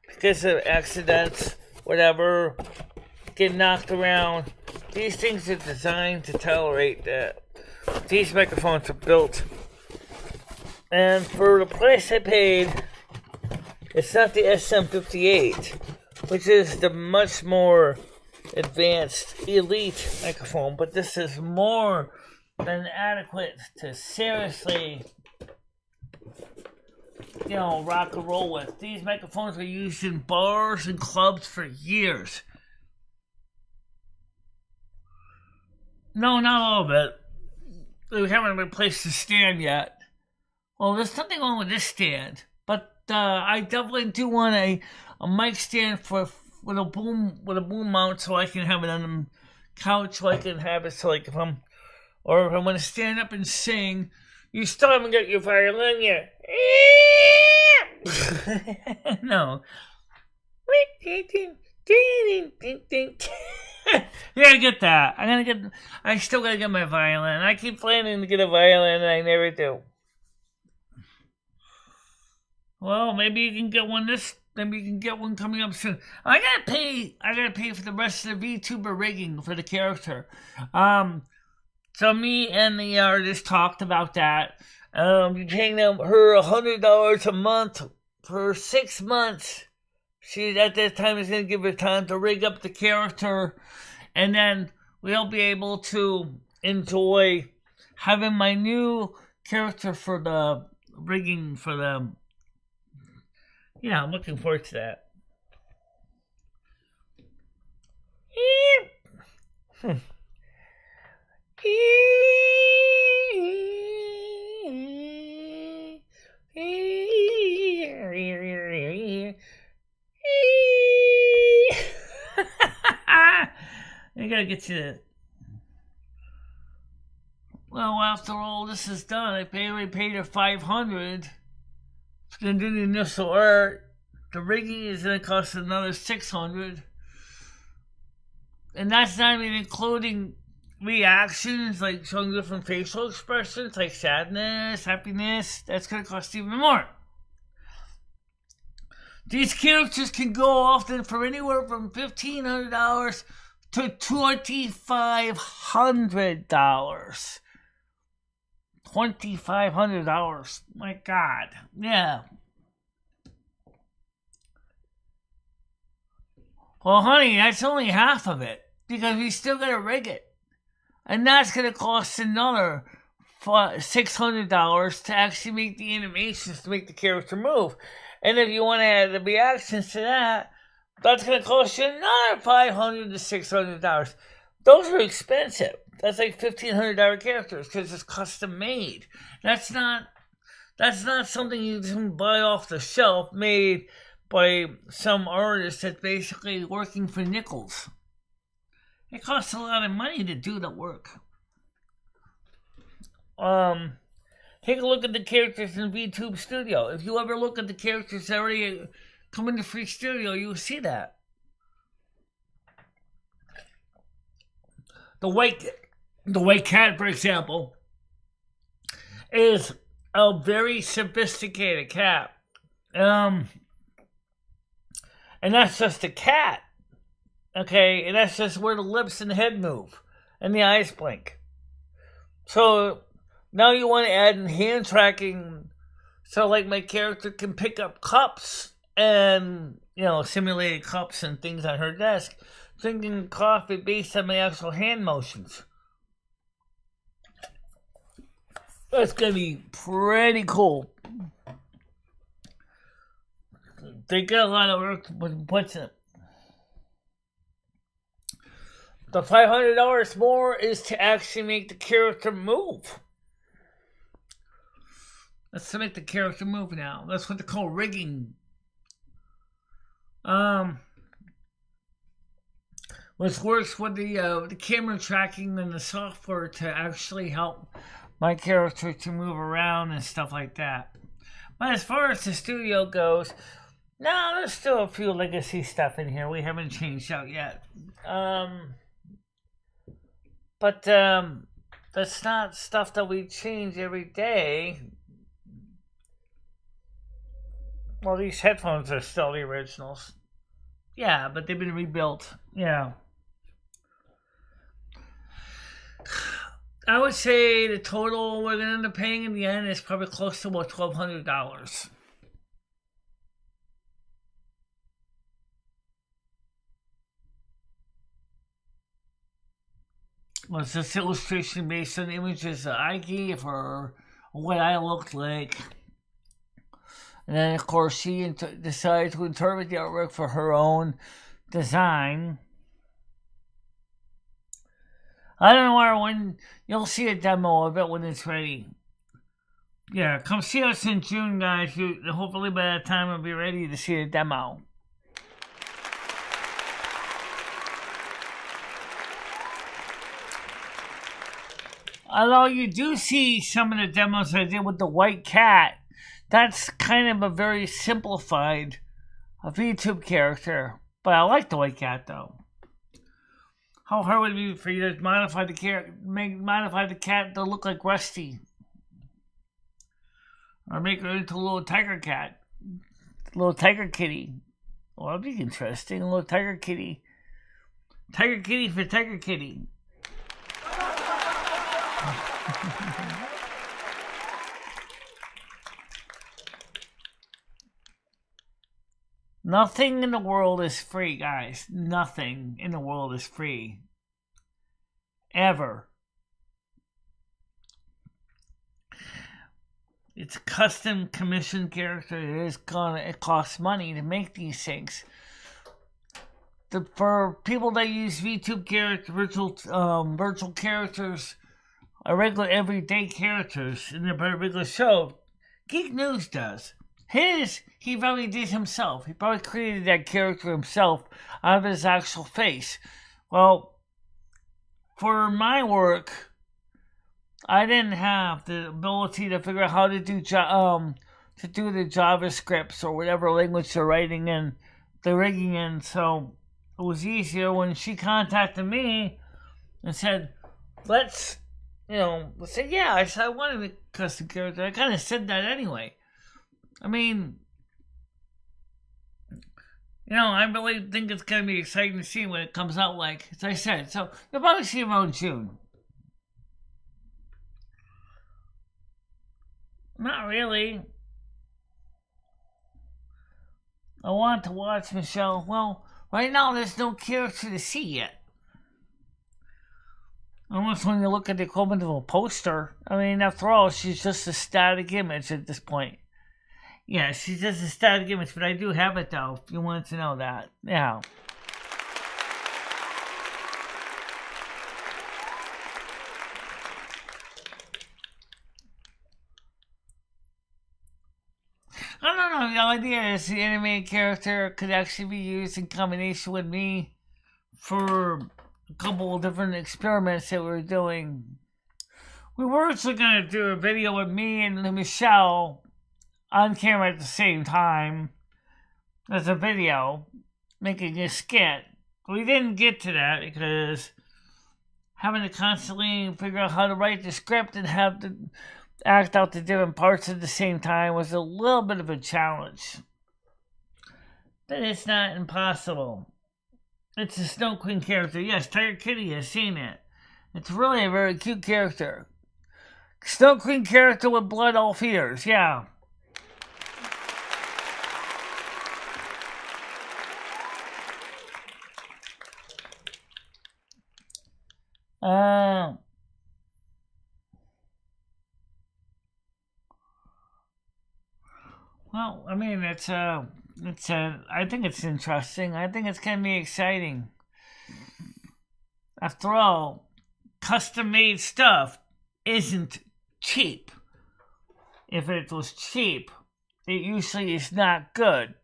because of accidents, whatever, get knocked around, these things are designed to tolerate that. These microphones are built. And for the price I paid, it's not the SM58, which is the much more advanced elite microphone, but this is more than adequate to seriously, rock and roll with. These microphones are used in bars and clubs for years. No, not all of it. We haven't replaced the stand yet. Well, there's nothing wrong with this stand, but I definitely do want a mic stand with a boom mount, so I can have it on the couch, so I can have it so like if I want to stand up and sing, you still haven't got your violin yet. No. Yeah, I get that. I still gotta get my violin. I keep planning to get a violin and I never do. Well, maybe you can get one maybe you can get one coming up soon. I gotta pay for the rest of the VTuber rigging for the character. So me and the artist talked about that. You're paying her $100 a month for 6 months. She at that time is gonna give her time to rig up the character, and then we'll be able to enjoy having my new character for the rigging for the. Yeah, I'm looking forward to that. I gotta get to that. Well, after all this is done, I already paid her $500. It's gonna do the initial art. The rigging is gonna cost another $600, and that's not even including reactions like showing different facial expressions like sadness, happiness. That's gonna cost even more. These characters can go often for anywhere from $1,500 to $2,500. $2,500. My God. Yeah. Well, honey, that's only half of it because we still gotta rig it. And that's gonna cost another $600 to actually make the animations to make the character move. And if you want to add the reactions to that, that's going to cost you another $500 to $600. Those are expensive. That's like $1,500 characters because it's custom made. That's not something you can buy off the shelf made by some artist that's basically working for nickels. It costs a lot of money to do the work. Take a look at the characters in VTube Studio. If you ever look at the characters that already come into Free Studio, you'll see that. The white cat, for example, is a very sophisticated cat. And that's just a cat. Okay, and that's just where the lips and the head move and the eyes blink. So now you want to add in hand tracking, so like my character can pick up cups and, simulated cups and things on her desk, drinking coffee based on my actual hand motions. That's going to be pretty cool. They get a lot of work with what's in it. The $500 more is to actually make the character move. That's to make the character move now. That's what they call rigging. Which works with the camera tracking and the software to actually help my character to move around and stuff like that. But as far as the studio goes, no, there's still a few legacy stuff in here we haven't changed out yet. But that's not stuff that we change every day. Well, these headphones are still the originals. Yeah, but they've been rebuilt. Yeah. I would say the total we're going to end up paying in the end is probably close to about $1,200. Well, it's this illustration based on images that I gave her, what I looked like. And then, of course, she decided to interpret the artwork for her own design. I don't know when you'll see a demo of it when it's ready. Yeah, come see us in June, guys. Hopefully by that time we'll be ready to see the demo. Although you do see some of the demos I did with the white cat, that's kind of a very simplified VTube character. But I like the white cat though. How hard would it be for you to modify the cat to look like Rusty? Or make her into a little tiger cat. A little tiger kitty. Well, that'd be interesting. A little tiger kitty. Tiger kitty for tiger kitty. Nothing in the world is free, guys. Nothing in the world is free. Ever. It's a custom commission character. It costs money to make these things. For people that use VTube virtual characters, regular everyday characters in their regular show, Geek News does. He probably did himself. He probably created that character himself out of his actual face. Well, for my work, I didn't have the ability to figure out how to do the JavaScripts or whatever language they're writing in, the rigging in. So it was easier when she contacted me and said, let's say, yeah, I said I wanted a custom character. I kind of said that anyway. I mean, I really think it's going to be exciting to see when it comes out, like, as I said. So you'll probably see it around June. Not really. I want to watch Michelle. Well, right now there's no character to see yet. Almost when you look at the equivalent of a poster. I mean, after all, she's just a static image at this point. Yeah, she's just a static image, but I do have it though, if you wanted to know that. Yeah. I don't know, the idea is the animated character could actually be used in combination with me for a couple of different experiments that we're doing. We were actually going to do a video with me and Michelle on camera at the same time as a video, making a skit. We didn't get to that because having to constantly figure out how to write the script and have to act out the different parts at the same time was a little bit of a challenge. But it's not impossible. It's a Snow Queen character. Yes, Tiger Kitty has seen it. It's really a very cute character. Snow Queen character with blood elf ears, yeah. Well, I mean, I think it's interesting. I think it's going to be exciting. After all, custom-made stuff isn't cheap. If it was cheap, it usually is not good.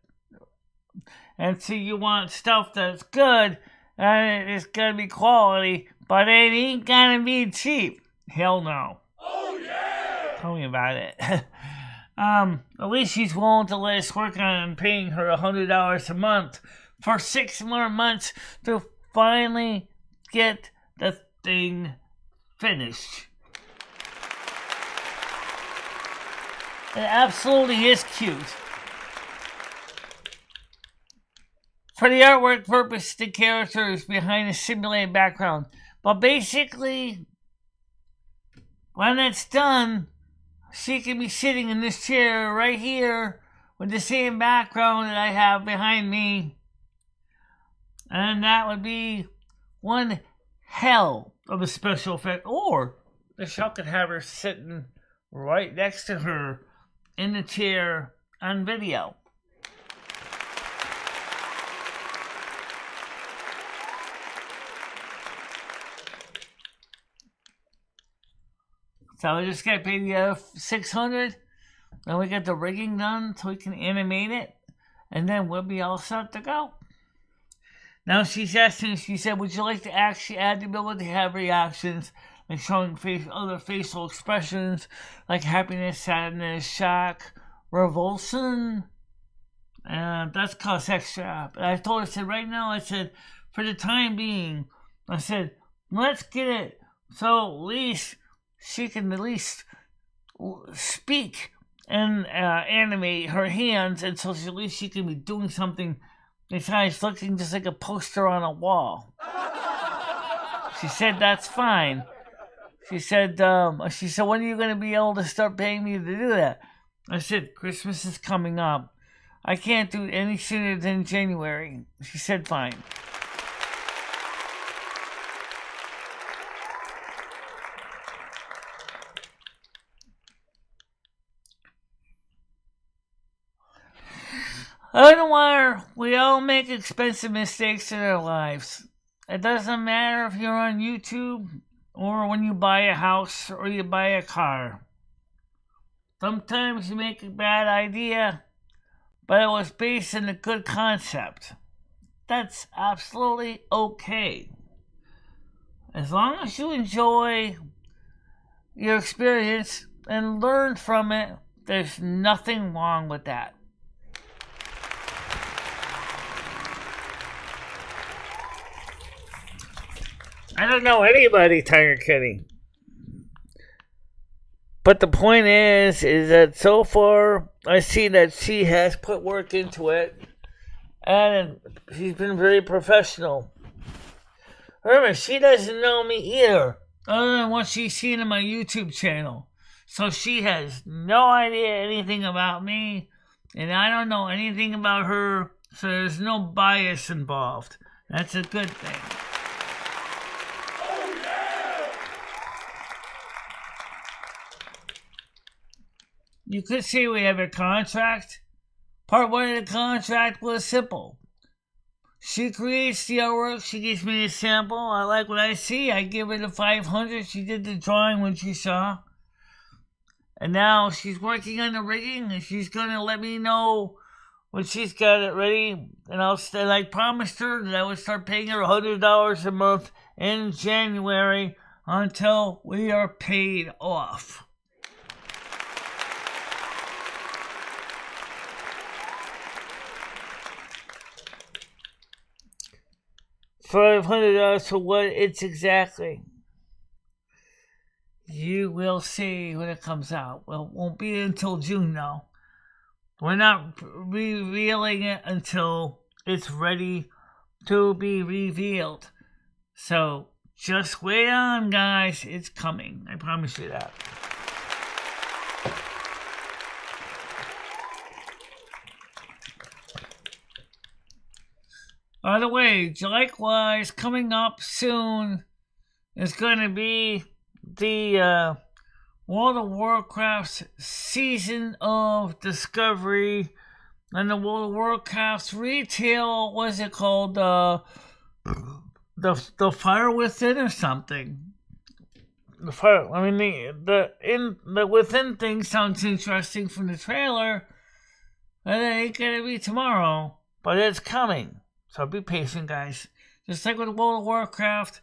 And so you want stuff that's good, and it's going to be quality, but it ain't going to be cheap. Hell no. Oh, yeah! Tell me about it. At least she's willing to let us work on paying her $100 a month for 6 more months to finally get the thing finished. It absolutely is cute. For the artwork purpose, the character is behind a simulated background. But basically, when it's done, she can be sitting in this chair right here with the same background that I have behind me. And that would be one hell of a special effect. Or the show could have her sitting right next to her in the chair on video. So I just got paid the other $600. Then we get the rigging done so we can animate it. And then we'll be all set to go. Now she's asking, she said, would you like to actually add the ability to have reactions, like showing other facial expressions, like happiness, sadness, shock, revulsion? And that's called CashApp. And I told her, I said, right now, I said, for the time being, I said, let's get it so at least she can at least speak and animate her hands, and so at least she can be doing something besides looking just like a poster on a wall. She said that's fine. She said, when are you going to be able to start paying me to do that? I said, Christmas is coming up. I can't do it any sooner than January. She said fine. I don't know why we all make expensive mistakes in our lives. It doesn't matter if you're on YouTube or when you buy a house or you buy a car. Sometimes you make a bad idea, but it was based on a good concept. That's absolutely okay. As long as you enjoy your experience and learn from it, there's nothing wrong with that. I don't know anybody, Tiger Kitty. But the point is that so far, I see that she has put work into it, and she's been very professional. Remember, she doesn't know me either, other than what she's seen on my YouTube channel. So she has no idea anything about me, and I don't know anything about her, so there's no bias involved. That's a good thing. You could see we have a contract. Part 1 of the contract was simple. She creates the artwork, she gives me a sample, I like what I see, I give her the 500, she did the drawing when she saw. And now she's working on the rigging, and she's going to let me know when she's got it ready. And I promised her that I would start paying her $100 a month in January until we are paid off. $500 for what it's exactly. You will see when it comes out. Well, it won't be until June though. We're not revealing it until it's ready to be revealed. So just wait on, guys. It's coming. I promise you that. By the way, likewise, coming up soon is going to be the World of Warcraft's Season of Discovery and the World of Warcraft's retail, what's it called? The Fire Within or something. The Fire, I mean, the Within thing sounds interesting from the trailer, and it ain't going to be tomorrow, but it's coming. So be patient, guys. Just like with World of Warcraft,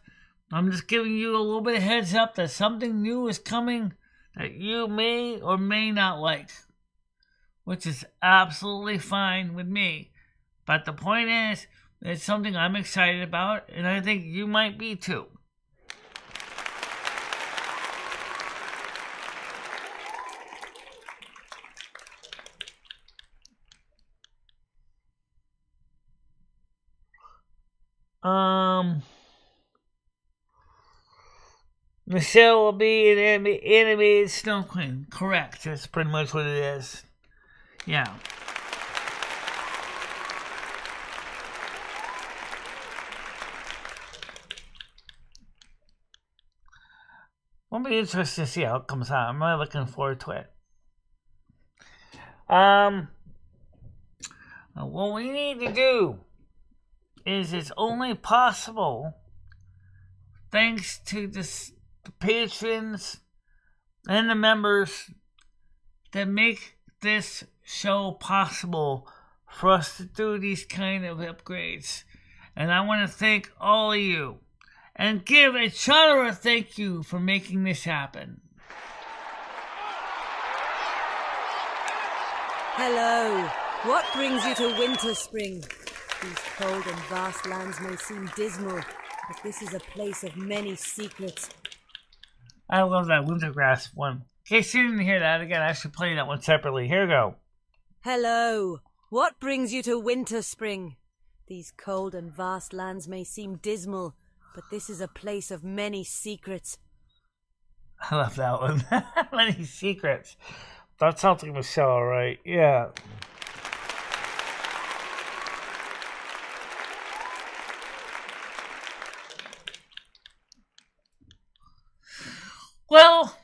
I'm just giving you a little bit of heads up that something new is coming that you may or may not like, which is absolutely fine with me. But the point is, it's something I'm excited about, and I think you might be too. Michelle will be an animated Snow Queen. Correct. That's pretty much what it is. Yeah. It'll be interesting to see how it comes out. I'm really looking forward to it. What we need to do is it's only possible thanks to the patrons and the members that make this show possible for us to do these kind of upgrades. And I want to thank all of you and give each other a thank you for making this happen. Hello. What brings you to winter spring? These cold and vast lands may seem dismal, but this is a place of many secrets. I love that wintergrass one. In case you didn't hear that, again, I should play that one separately. Here we go. Hello. What brings you to winter spring? These cold and vast lands may seem dismal, but this is a place of many secrets. I love that one. Many secrets. That sounds like Michelle, right? Yeah. Well,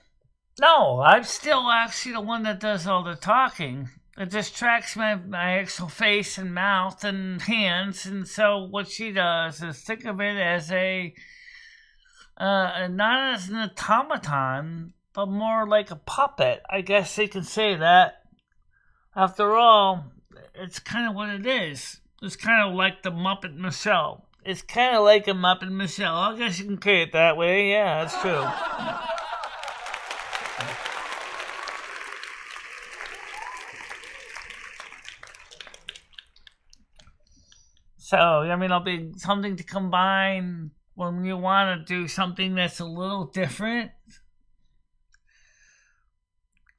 no, I'm still actually the one that does all the talking. It distracts my actual face and mouth and hands, and so what she does is think of it as not as an automaton, but more like a puppet. I guess they can say that. After all, it's kind of what it is. It's kind of like the Muppet Michelle. It's kind of like a Muppet Michelle. I guess you can say it that way. Yeah, that's true. So, I mean, it'll be something to combine when you want to do something that's a little different.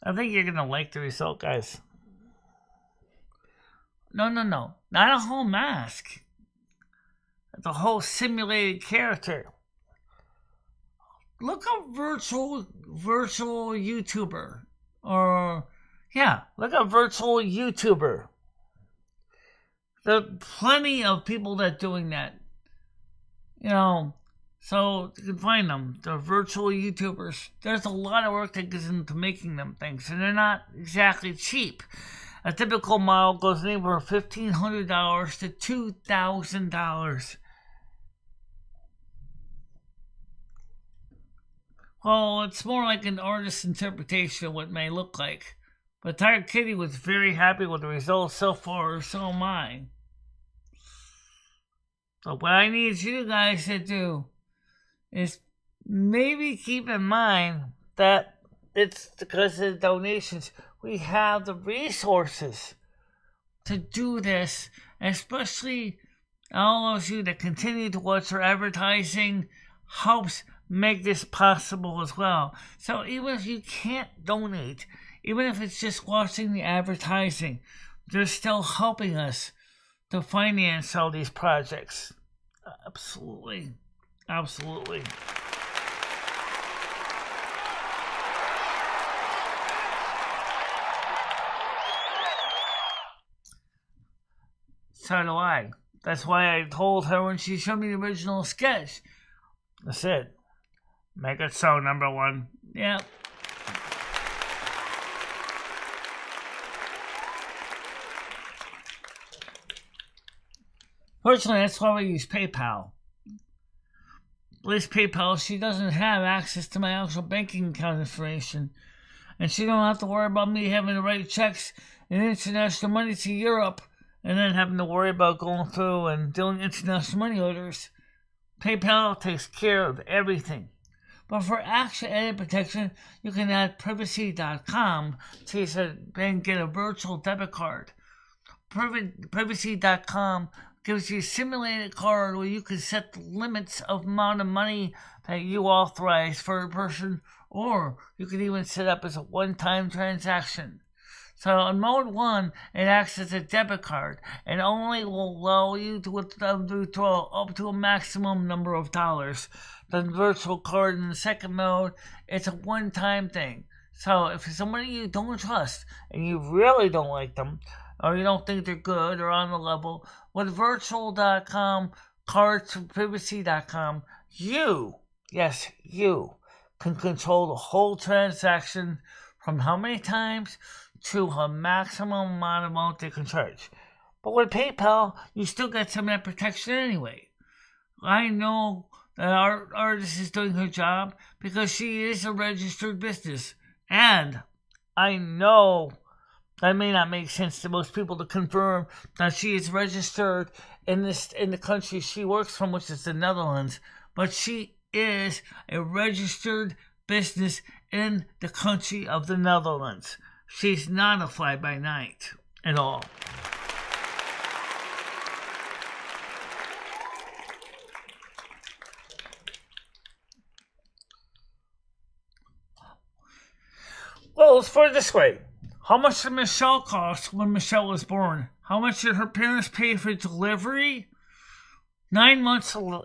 I think you're going to like the result, guys. No. Not a whole mask. The whole simulated character. Look up virtual YouTuber. Look up virtual YouTuber. There are plenty of people that are doing that. So you can find them. They're virtual YouTubers. There's a lot of work that goes into making them things, and they're not exactly cheap. A typical model goes anywhere from $1,500 to $2,000. Well, it's more like an artist's interpretation of what it may look like. But Tiger Kitty was very happy with the results so far, so am I. So what I need you guys to do is maybe keep in mind that it's because of the donations. We have the resources to do this, especially all of you that continue to watch our advertising helps make this possible as well. So even if you can't donate, even if it's just watching the advertising, they're still helping us to finance all these projects. Absolutely. So do I. That's why I told her when she showed me the original sketch. I said, make it so, number one. Yeah. Fortunately, that's why we use PayPal. At least PayPal, she doesn't have access to my actual banking account information. And she don't have to worry about me having to write checks and international money to Europe and then having to worry about going through and doing international money orders. PayPal takes care of everything. But for actual edit protection, you can add privacy.com so you can get a virtual debit card. Privacy.com gives you a simulated card where you can set the limits of amount of money that you authorize for a person, or you can even set up as a one-time transaction. So on mode 1, it acts as a debit card and only will allow you to withdraw up to a maximum number of dollars. The virtual card in the second mode, it's a one-time thing. So if it's somebody you don't trust and you really don't like them, or you don't think they're good or on the level, with virtual.com, cards from privacy.com, you can control the whole transaction from how many times to a maximum amount they can charge. But with PayPal, you still get some of that protection anyway. I know that our artist is doing her job because she is a registered business. And I know that may not make sense to most people to confirm that she is registered in the country she works from, which is the Netherlands, but she is a registered business in the country of the Netherlands. She's not a fly-by-night at all. Well, let's put it this way. How much did Michelle cost when Michelle was born? How much did her parents pay for delivery? 8 months of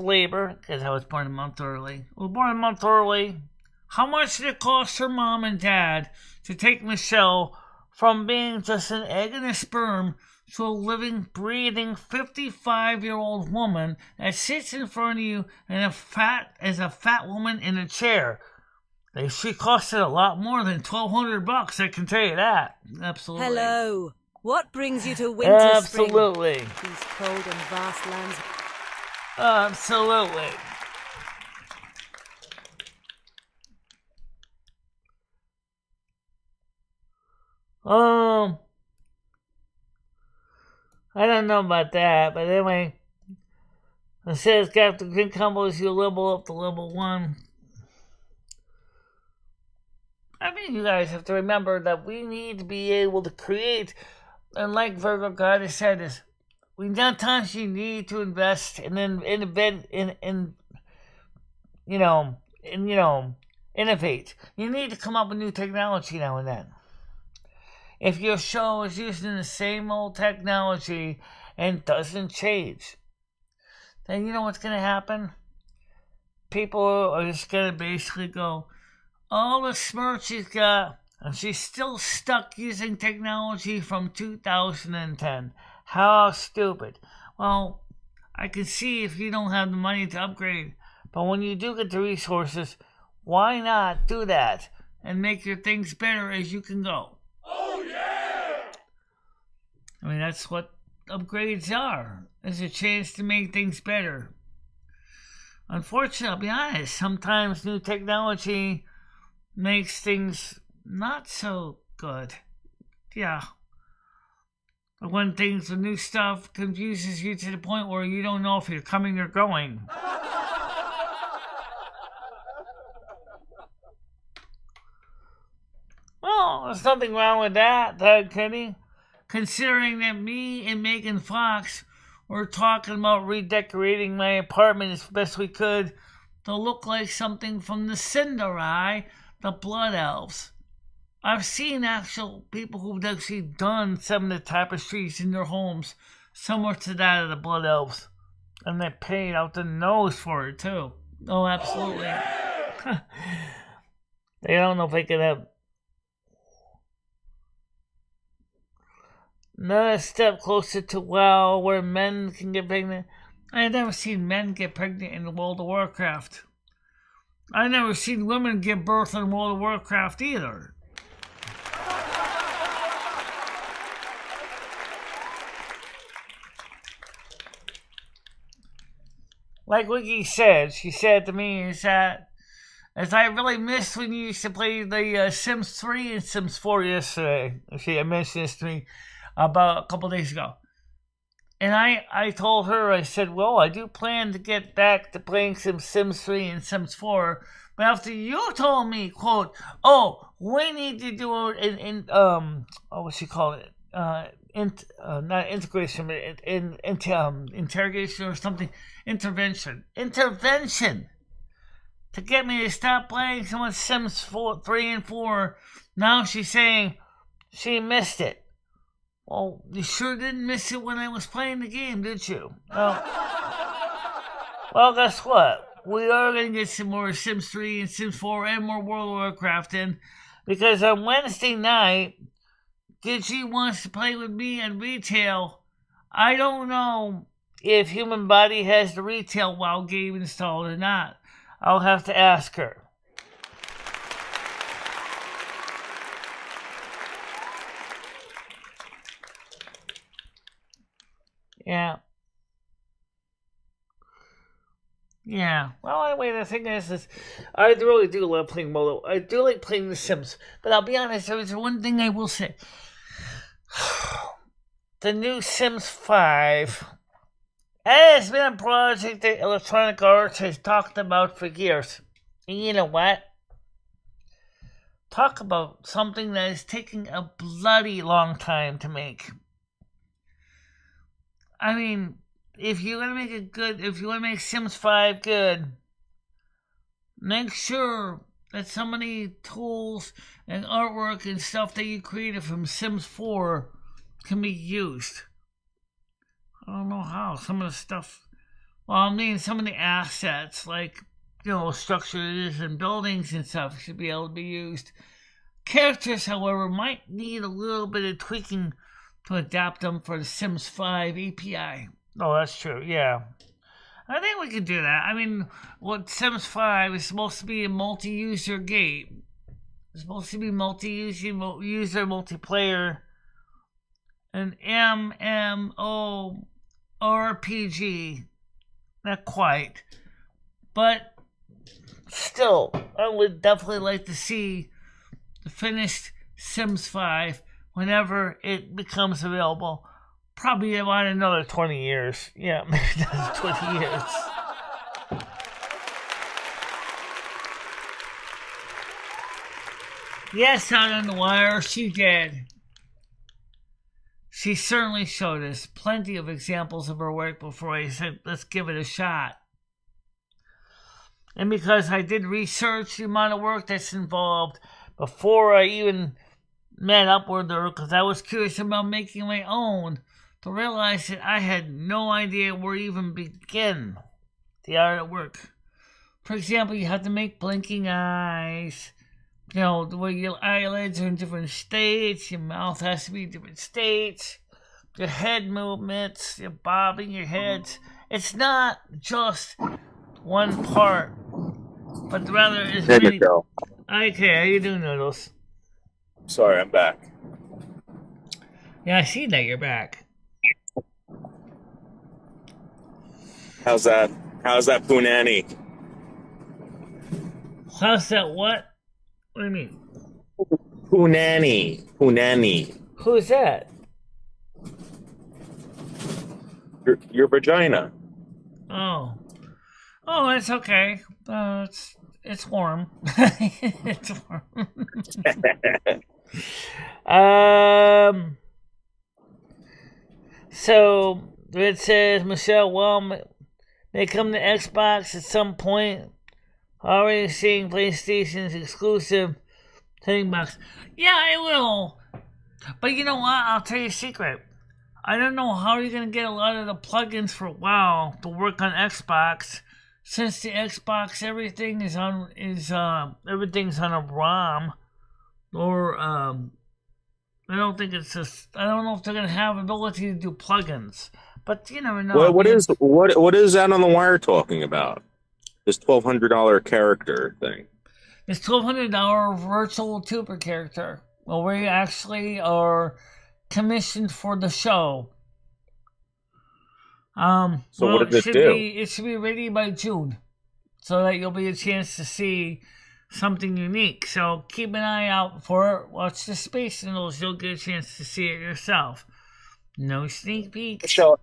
labor, because I was born a month early. I was born a month early. How much did it cost her mom and dad to take Michelle from being just an egg and a sperm to a living, breathing 55-year-old woman that sits in front of you and as a fat woman in a chair? She costed a lot more than $1,200, I can tell you that. Absolutely. Hello. What brings you to winter spring? Absolutely. These cold and vast lands. Absolutely. I don't know about that, but anyway, it says after green combos, you level up to level 1. I mean, you guys have to remember that we need to be able to create, and like Virgo God has said, is sometimes you need to invest and then innovate. You need to come up with new technology now and then. If your show is using the same old technology and doesn't change, then you know what's going to happen? People are just going to basically go, all the smirk she's got, and she's still stuck using technology from 2010. How stupid. Well, I can see if you don't have the money to upgrade, but when you do get the resources, why not do that and make your things better as you can go? Oh, yeah! I mean, that's what upgrades are. It's a chance to make things better. Unfortunately, I'll be honest, sometimes new technology makes things not so good. Yeah. But when the new stuff confuses you to the point where you don't know if you're coming or going. Well, there's nothing wrong with that, Kenny. Considering that me and Megan Fox were talking about redecorating my apartment as best we could to look like something from the Cinderai, the Blood Elves. I've seen actual people who've actually done some of the tapestries in their homes similar to that of the Blood Elves. And they paid out the nose for it, too. Oh, absolutely. Oh, yeah. They don't know if they could have another step closer to where men can get pregnant. I've never seen men get pregnant in the World of Warcraft. I've never seen women give birth in World of Warcraft either. Like Wiki said, she said to me, is that as I really missed when you used to play the Sims 3 and Sims 4 yesterday. She mentioned this to me about a couple days ago. And I told her, I said, well, I do plan to get back to playing some Sims 3 and Sims 4. But after you told me, quote, oh, we need to do what she called it? Not integration, but interrogation or something. Intervention. To get me to stop playing some of Sims 3 and 4. Now she's saying she missed it. Well, you sure didn't miss it when I was playing the game, did you? Well, guess what? We are going to get some more Sims 3 and Sims 4 and more World of Warcraft in. Because on Wednesday night, Gidgey wants to play with me at retail. I don't know if Human Body has the retail WoW game installed or not. I'll have to ask her. Yeah. Yeah. Well, anyway, the thing is I really do love playing Molo. I do like playing The Sims. But I'll be honest, there's one thing I will say. The new Sims 5 has been a project that Electronic Arts has talked about for years. And you know what? Talk about something that is taking a bloody long time to make. I mean, if you want to make Sims 5 good, make sure that so many tools and artwork and stuff that you created from Sims 4 can be used. I don't know how. Some of the stuff, some of the assets, like, structures and buildings and stuff should be able to be used. Characters, however, might need a little bit of tweaking to adapt them for the Sims 5 API. Oh, that's true, yeah. I think we could do that. I mean, Sims 5 is supposed to be a multi-user game. It's supposed to be multi-user multiplayer, an MMORPG. Not quite. But still, I would definitely like to see the finished Sims 5 whenever it becomes available. Probably about another 20 years. Yeah, maybe another 20 years. Yes, out on the wire, she did. She certainly showed us plenty of examples of her work before I said, let's give it a shot. And because I did research the amount of work that's involved before I even met up with her, because I was curious about making my own, to realize that I had no idea where to even begin the artwork. For example, you have to make blinking eyes. The way your eyelids are in different states, your mouth has to be in different states, your head movements, you're bobbing your heads. It's not just one part, but rather is There many. you go. Okay, how you doing, Noodles? Sorry, I'm back. Yeah, I see that you're back. How's that? How's that punani? How's that what? What do you mean? Punani. Who's that? Your vagina. Oh, it's okay. It's warm. It's warm. So it says, Michelle, well, may come to Xbox at some point. Already seeing PlayStation's exclusive hitting box. Yeah, it will. But you know what? I'll tell you a secret. I don't know how you're going to get a lot of the plugins for WoW to work on Xbox, since the Xbox everything's on a ROM, or I don't think it's just. I don't know if they're going to have ability to do plugins. But you never know. What is that on the wire talking about? This $1,200 character thing. This $1,200 virtual tuber character. Well, we actually are commissioned for the show. So what does it do? It should be ready by June, so that you'll be a chance to see something unique. So keep an eye out for it. Watch the Space Needles. You'll get a chance to see it yourself. No sneak peeks. Michelle,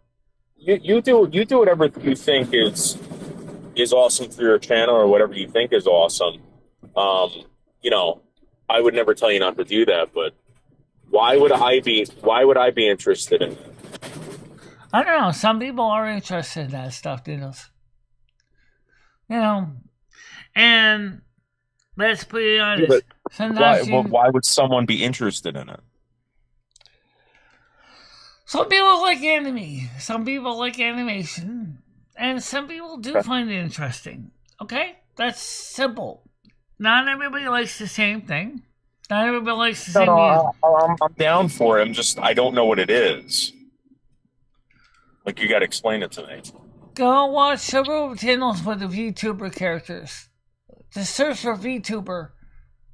you do whatever you think is awesome for your channel, or whatever you think is awesome. I would never tell you not to do that, but why would I be interested in it? I don't know. Some people are interested in that stuff, Dinos. And let's be honest. Why would someone be interested in it? Some people like anime. Some people like animation. And some people do find it interesting. Okay? That's simple. Not everybody likes the same thing. Not everybody likes the same music. I'm down for it. I don't know what it is. Like, you got to explain it to me. Go watch several channels with the VTuber characters. Just search for VTuber.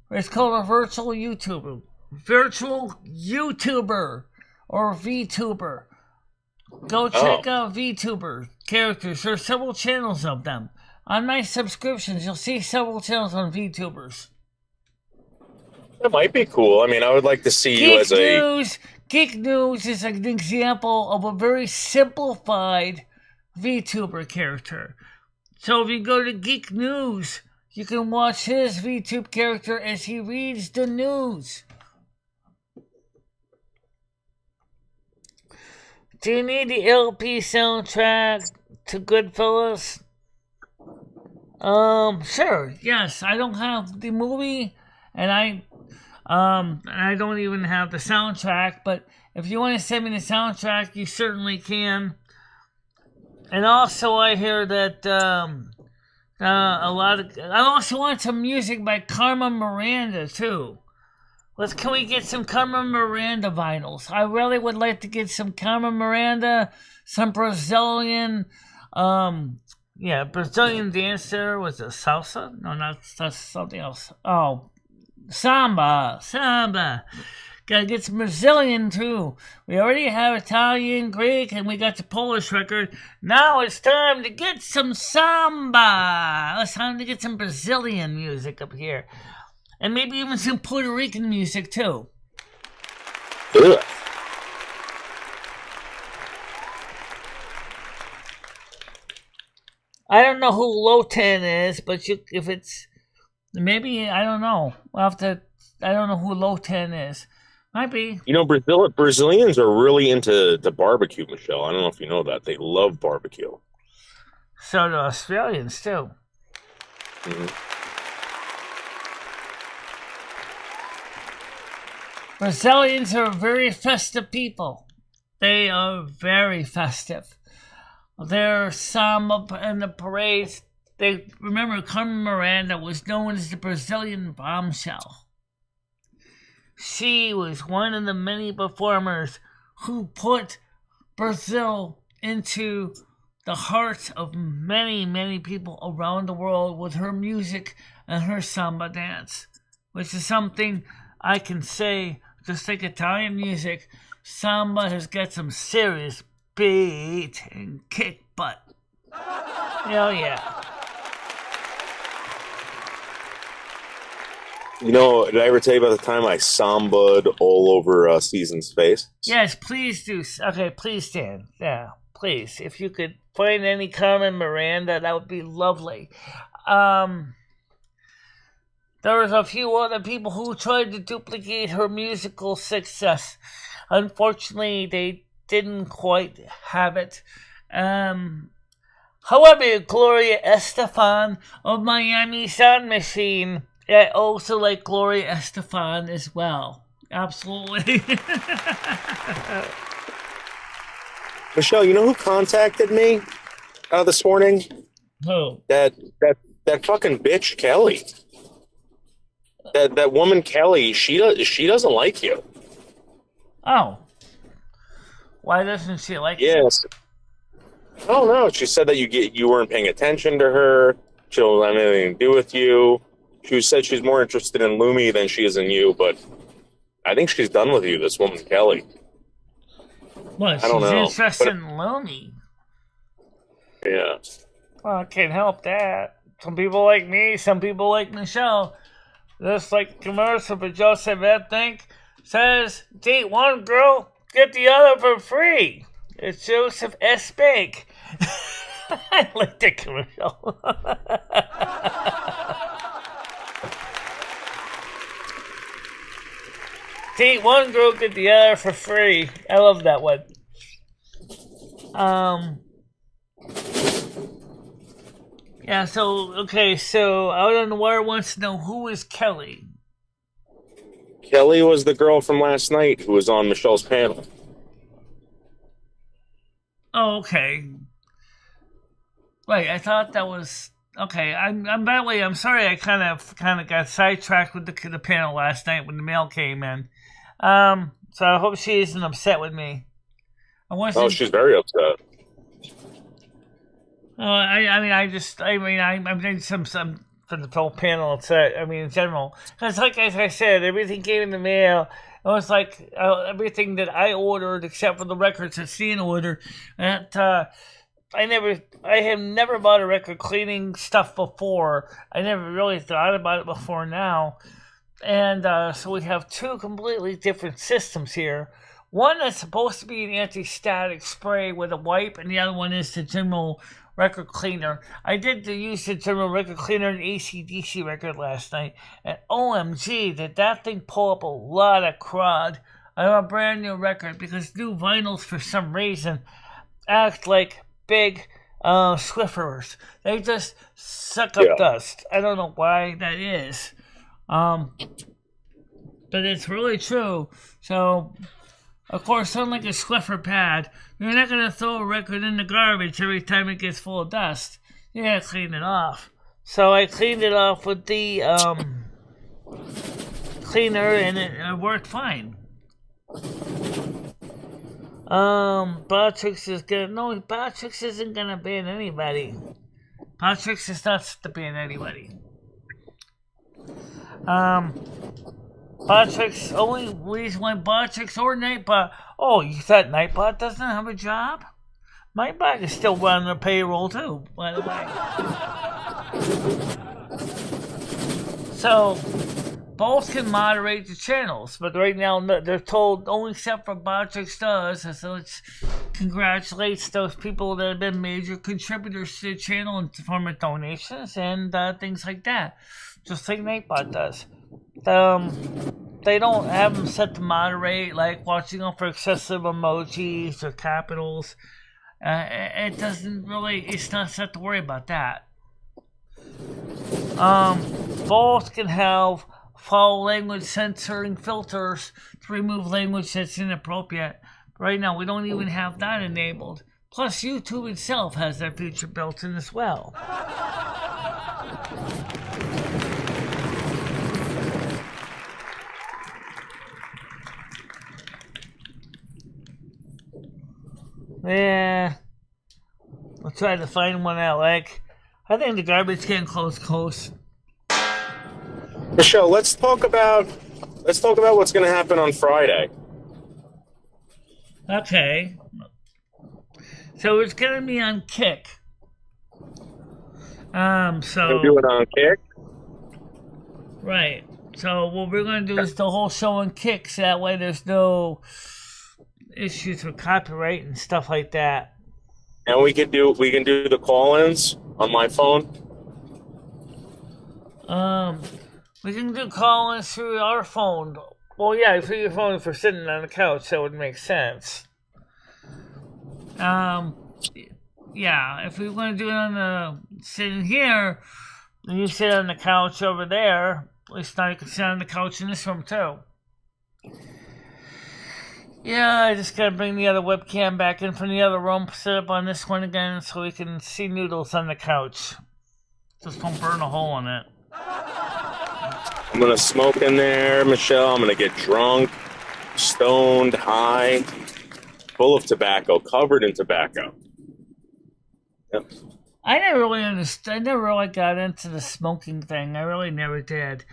It's called a virtual YouTuber. Virtual YouTuber. Or VTuber. Go check out VTuber characters. There's several channels of them. on my subscriptions, you'll see several channels on VTubers. That might be cool. I mean, I would like to see you as Geek News is an example of a very simplified VTuber character. So if you go to Geek News, you can watch his VTube character as he reads the news. Do you need the LP soundtrack to Goodfellas? Sure, yes. I don't have the movie, and I don't even have the soundtrack, but if you want to send me the soundtrack, you certainly can. And also, I hear that I also want some music by Carmen Miranda too. Can we get some Carmen Miranda vinyls? I really would like to get some Carmen Miranda, some Brazilian, Brazilian dancer. Was it salsa? No, that's something else. Oh, samba. Gotta get some Brazilian too. We already have Italian, Greek, and we got the Polish record. Now it's time to get some samba. It's time to get some Brazilian music up here. And maybe even some Puerto Rican music too. Ugh. I don't know who Lotan is, but if it's... Maybe, I don't know. I don't know who Lotan is. Might be. You know, Brazilians are really into barbecue, Michelle. I don't know if you know that. They love barbecue. So do Australians, too. Mm-hmm. Brazilians are very festive people. They are very festive. Their samba and the parades... Remember, Carmen Miranda was known as the Brazilian bombshell. She was one of the many performers who put Brazil into the hearts of many, many people around the world with her music and her samba dance, which is something I can say, just like Italian music, samba has got some serious beat and kick butt. Hell yeah. You know, did I ever tell you about the time I samba'd all over Season's face? Yes, please do. Okay, please, Dan. Yeah, please. If you could find any Carmen Miranda, that would be lovely. There was a few other people who tried to duplicate her musical success. Unfortunately, they didn't quite have it. However, Gloria Estefan of Miami Sound Machine... I also like Gloria Estefan as well. Absolutely. Michelle, you know who contacted me this morning? Who? That fucking bitch Kelly. That woman Kelly. She doesn't like you. Oh. Why doesn't she like you? Yes. I don't know. She said that you weren't paying attention to her. She don't have anything to do with you. She said she's more interested in Lumi than she is in you, but I think she's done with you, this woman, Kelly. What, she's interested in Lumi? Yeah. Well, I can't help that. Some people like me, some people like Michelle. Just like the commercial for Joseph Ethnic says, date one girl, get the other for free. It's Joseph S. Bank. I like the commercial. Date one girl, get the other for free. I love that one. Yeah, so Out on the Wire wants to know, who is Kelly? Kelly was the girl from last night who was on Michelle's panel. Oh, okay. Wait, I thought that was... Okay, I'm by the way, I'm sorry I kind of got sidetracked with the panel last night when the mail came in. So I hope she isn't upset with me. She's very upset. I'm doing some for the whole panel. In general, because like as I said, everything came in the mail. It was like everything that I ordered, except for the records that Stan ordered. That I have never bought a record cleaning stuff before. I never really thought about it before now. And so we have two completely different systems here. One that's supposed to be an anti-static spray with a wipe, and the other one is the general record cleaner. I did use the general record cleaner in AC/DC record last night, and OMG, did that thing pull up a lot of crud on a brand new record, because new vinyls, for some reason, act like big Swiffers. They just suck up dust. I don't know why that is. But it's really true. So, of course, unlike a Swiffer pad, you're not going to throw a record in the garbage every time it gets full of dust. You got to clean it off. So I cleaned it off with the cleaner, and it worked fine. Botrix isn't gonna ban anybody. Botrix is not to ban anybody. Botrix, only reason why Botrix or Nightbot. Oh, you thought Nightbot doesn't have a job? Nightbot is still running the payroll too, by the way. So both can moderate the channels, but right now they're told only except for Botrix does, so it congratulates those people that have been major contributors to the channel in the form of donations and things like that, just like Nightbot does. They don't have them set to moderate, like watching them for excessive emojis or capitals. It doesn't really, it's not set to worry about that. Both can have foul language censoring filters to remove language that's inappropriate. Right now, we don't even have that enabled. Plus, YouTube itself has that feature built in as well. Yeah, I'll try to find one I like. I think the garbage can close. Michelle, let's talk about what's going to happen on Friday. Okay. So it's going to be on Kick. So We'll do it on Kick. Right. So what we're going to do is the whole show on Kick, so that way there's no issues with copyright and stuff like that. And we can do the call-ins on my phone. We can do call-ins through our phone. Well, yeah, through your phone if we're sitting on the couch, that would make sense. Yeah, if we want to do it on the sitting here, and you sit on the couch over there, at least now you can sit on the couch in this room too. Yeah, I just gotta bring the other webcam back in from the other room, set up on this one again so we can see Noodles on the couch. Just don't burn a hole in it. I'm going to smoke in there, Michelle. I'm going to get drunk, stoned, high, full of tobacco, covered in tobacco. Yep. I never really understood. I never really got into the smoking thing. I really never did.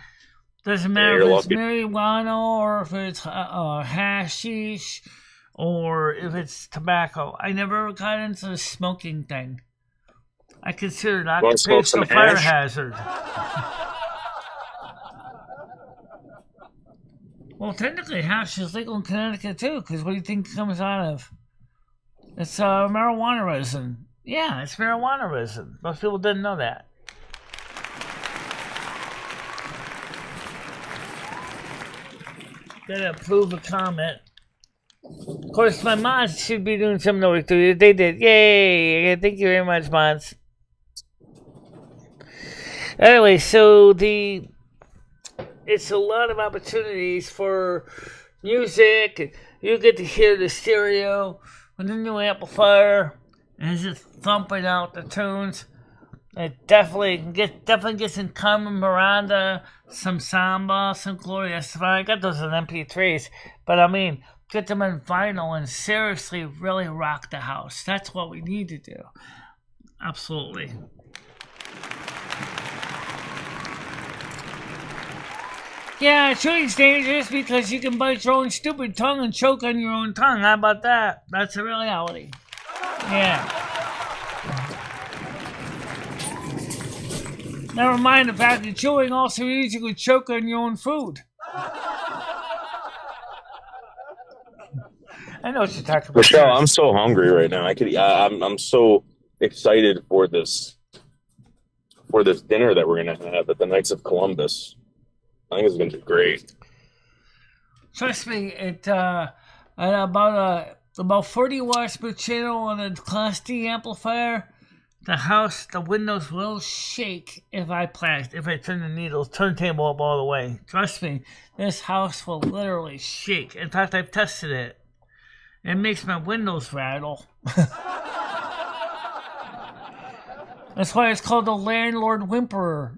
Doesn't matter if it's marijuana or if it's hashish or if it's tobacco. I never got into the smoking thing. I consider it an occupational fire hazard. Well, technically, hash is legal in Connecticut too. Because what do you think it comes out of? It's marijuana resin. Yeah, it's marijuana resin. Most people didn't know that. Gotta approve a comment. Of course, my mods should be doing something over to. They did. Yay! Thank you very much, mods. Anyway, so it's a lot of opportunities for music. You get to hear the stereo with the new amplifier, and it's just thumping out the tunes. It definitely gets in Carmen Miranda, some samba, some Gloria Estefan. I got those on MP3s, but I mean, get them on vinyl and seriously really rock the house. That's what we need to do. Absolutely. Yeah, chewing's dangerous because you can bite your own stupid tongue and choke on your own tongue. How about that? That's a reality. Yeah. Never mind the fact that chewing also means you could choke on your own food. I know what you're talking about. Michelle, I'm so hungry right now. I'm so excited for this dinner that we're gonna have at the Knights of Columbus. I think it's gonna be great. Trust me, at about 40 watts per channel on a Class D amplifier, the windows will shake if I turn the turntable up all the way. Trust me, this house will literally shake. In fact, I've tested it. It makes my windows rattle. That's why it's called the landlord whimperer.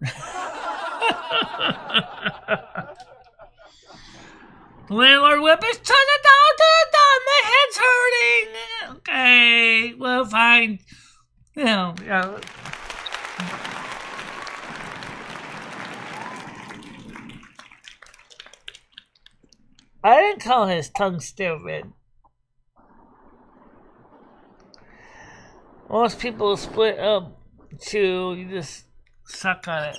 The landlord whimpers, turn it down, my head's hurting. Okay, well, fine. You know, I didn't call his tongue stupid. Most people split up to you just suck on it.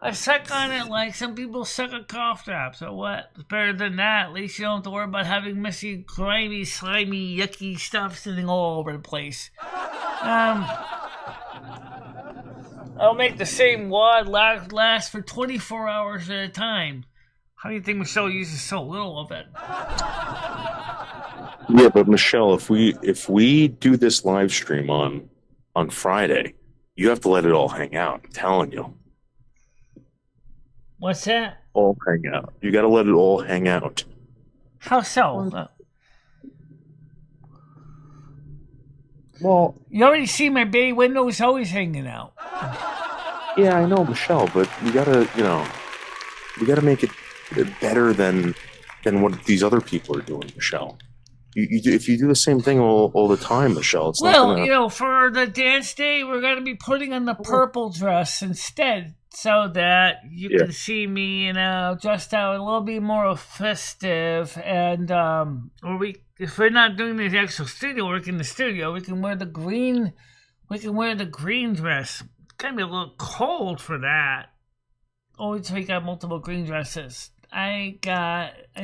I suck on it like some people suck on cough drops, or what? It's better than that. At least you don't have to worry about having messy, grimy, slimy, yucky stuff sitting all over the place. I'll make the same wad last for 24 hours at a time. How do you think Michelle uses so little of it? Yeah, but Michelle, if we do this live stream on Friday, you have to let it all hang out. I'm telling you. What's that? All hang out. You got to let it all hang out. How so? Well, you already see my bay window is always hanging out. Yeah, I know, Michelle, but you gotta make it better than what these other people are doing, Michelle. If you do the same thing all the time, Michelle, it's not gonna... for the dance day, we're going to be putting on the purple dress instead, so that you can see me, dressed out a little bit more festive, and if we're not doing the actual studio work in the studio, we can wear the green. We can wear the green dress. It's gonna be a little cold for that. Oh, so we got multiple green dresses. I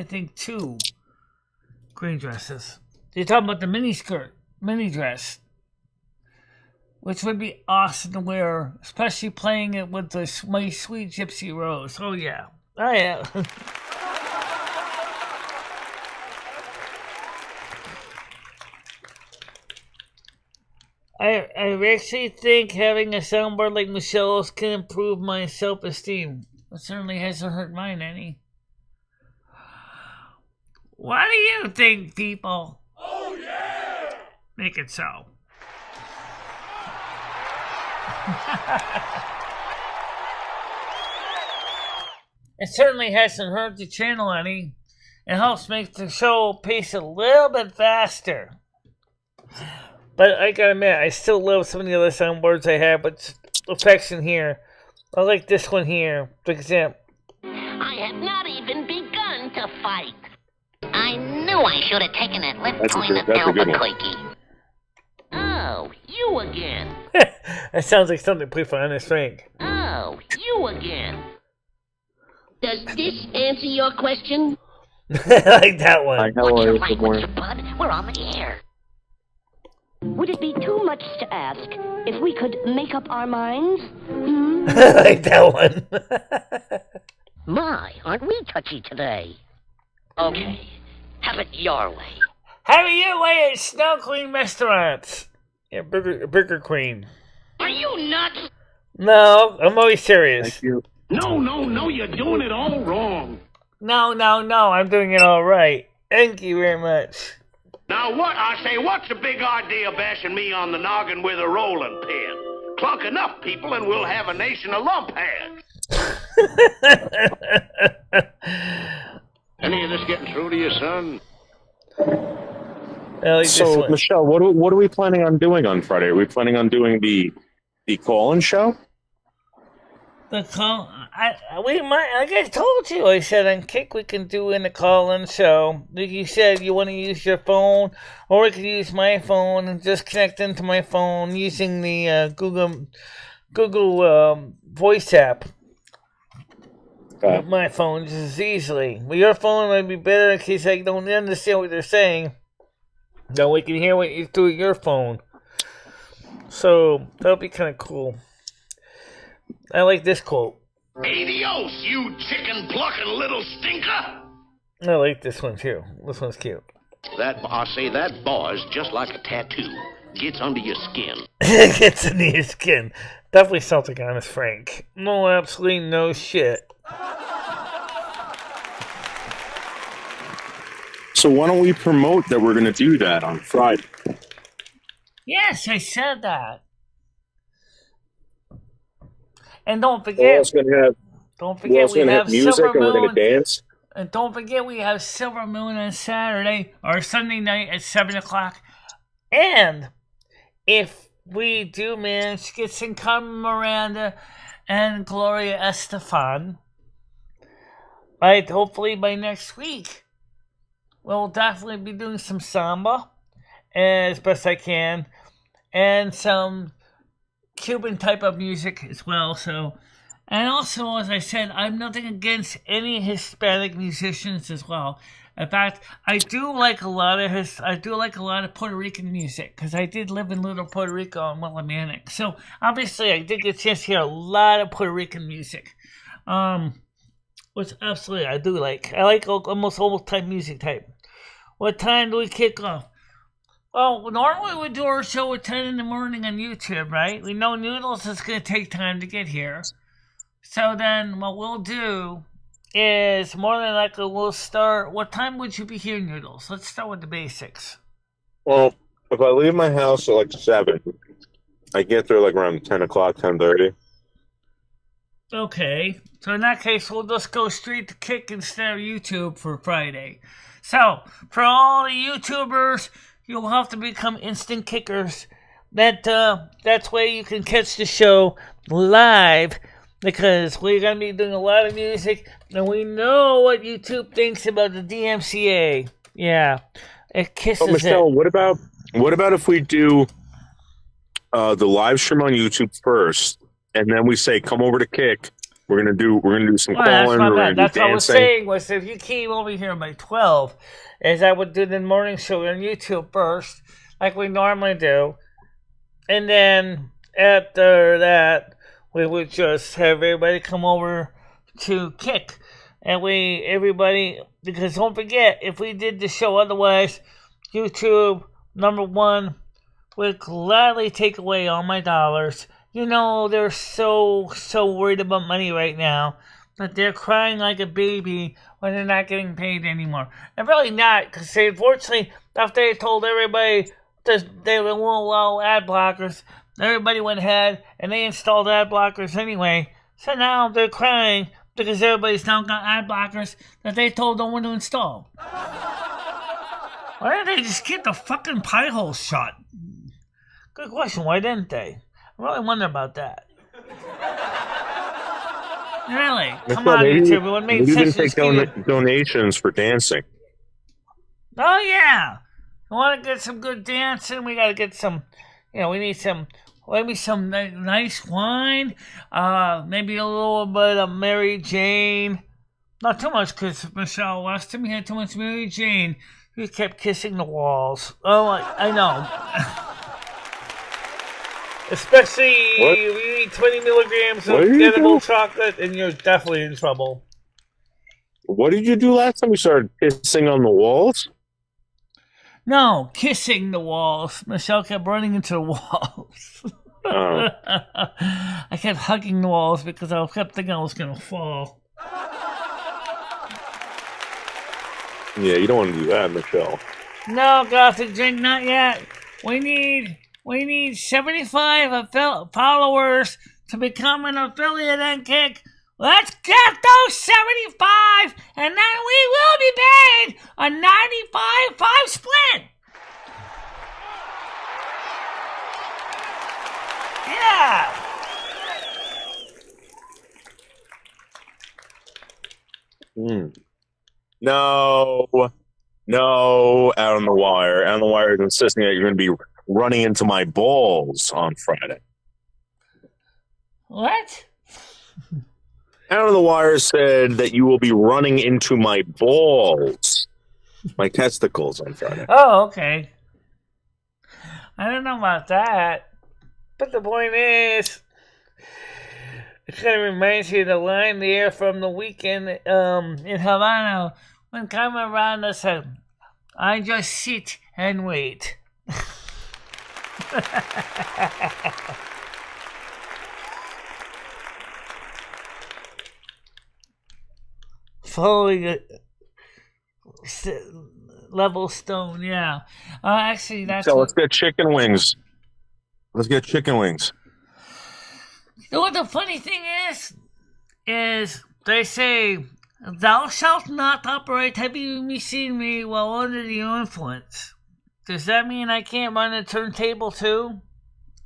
think 2 green dresses. You're talking about the mini dress, which would be awesome to wear, especially playing it with my sweet Gypsy Rose. Oh yeah, I actually think having a soundboard like Michelle's can improve my self-esteem. It certainly hasn't hurt mine any. What do you think, people? Oh, yeah! Make it so. It certainly hasn't hurt the channel any. It helps make the show pace a little bit faster. But I gotta admit, I still love some of the other soundboards I have, but affection here. I like this one here, for example. I have not even begun to fight. I knew I should have taken that left coin at Albuquerque. Oh, you again. That sounds like something put for Honest Frank. Oh, you again. Does this answer your question? I like that one. What's your language, bud? We're on the air. Would it be too much to ask if we could make up our minds? I like that one. My, aren't we touchy today? Okay, have it your way. Have it your way at Snow Queen restaurants. Yeah, Burger Queen. Are you nuts? No, I'm always serious. Thank you. No, you're doing it all wrong. No, I'm doing it all right. Thank you very much. Now what's the big idea bashing me on the noggin with a rolling pin? Clunk enough people and we'll have a nation of lumpheads. Any of this getting through to you, son? So, Michelle, what are we planning on doing on Friday? Are we planning on doing the call-in show? The call, we might. Like I told you, I said on Kick we can do in the call-in show. Like you said, you want to use your phone, or we could use my phone and just connect into my phone using the Google voice app Okay. with my phone just as easily. With your phone, it might be better in case I don't understand what they're saying. Then we can hear what you do with your phone. So that'll be kind of cool. I like this quote. Adios, you chicken plucking little stinker! I like this one too. This one's cute. That bar's just like a tattoo. Gets under your skin. It gets under your skin. Definitely sounds like Honest Frank. No, absolutely no shit. So why don't we promote that we're going to do that on Friday? Yes, I said that. And don't We're forget, also going to have, we have music and we're going Silvermoon. to dance. And don't forget, we have Silvermoon on Saturday or Sunday night at 7 o'clock. And if we do manage to get some Carmen Miranda and Gloria Estefan, right, hopefully by next week, we'll definitely be doing some samba as best I can and some Cuban type of music as well. So, and also, as I said, I'm nothing against any Hispanic musicians as well. In fact, I do like a lot of Puerto Rican music because I did live in Little Puerto Rico and Willimantic. So obviously, I did get a chance to hear a lot of Puerto Rican music, which absolutely I do like. I like almost old type music type. What time do we kick off? Well, normally we do our show at 10 in the morning on YouTube, right? We know Noodles is going to take time to get here. So then what we'll do is more than likely we'll start. What time would you be here, Noodles? Let's start with the basics. Well, if I leave my house at like 7, I get there like around 10 o'clock, 10:30. Okay. So in that case, we'll just go straight to Kick instead of YouTube for Friday. So, for all the YouTubers, you'll have to become instant kickers. That's way you can catch the show live because we're going to be doing a lot of music and we know what YouTube thinks about the DMCA. Yeah, it kisses Michelle, it. what about if we do the live stream on YouTube first, and then we say come over to Kick. We're gonna do some calling. That's what I was saying. Was if you came over here by 12, is I would do the morning show on YouTube first, like we normally do, and then after that, we would just have everybody come over to Kick, and because don't forget, if we did the show otherwise, YouTube number one would gladly take away all my dollars. You know, they're so worried about money right now that they're crying like a baby when they're not getting paid anymore. And really not, because they unfortunately, after they told everybody they won't allow ad blockers, everybody went ahead and they installed ad blockers anyway. So now they're crying because everybody's now got ad blockers that they told no one to install. Why didn't they just get the fucking pie hole shut? Good question, why didn't they? I really wonder about that. Really? Come on, YouTube. It would make sense. You can take donations for dancing. Oh, yeah. I want to get some good dancing. We got to get some, we need maybe some nice wine. Maybe a little bit of Mary Jane. Not too much, because, Michelle, last time we had too much Mary Jane, you kept kissing the walls. Oh, I know. Especially if you eat 20 milligrams of edible chocolate, and you're definitely in trouble. What did you do last time? You started kissing on the walls? No, kissing the walls. Michelle kept running into the walls. Oh. I kept hugging the walls because I kept thinking I was going to fall. Yeah, you don't want to do that, Michelle. No, Gothic Drink, not yet. We need 75 followers to become an affiliate and Kick. Let's get those 75, and then we will be paid a 95-5 split. Yeah. No, out on the wire. Out on the wire is insisting that you're going to be running into my balls on Friday. What? Out on the wire said that you will be running into my balls, my testicles on Friday. Oh, okay. I don't know about that. But the point is, it kind of reminds you of the line there from the weekend in Havana when Camarada said, I just sit and wait. Following a level stone, yeah. Actually, that's So let's get chicken wings. Let's get chicken wings. You know what the funny thing is they say, thou shalt not operate heavy machinery while under the influence. Does that mean I can't run a turntable too?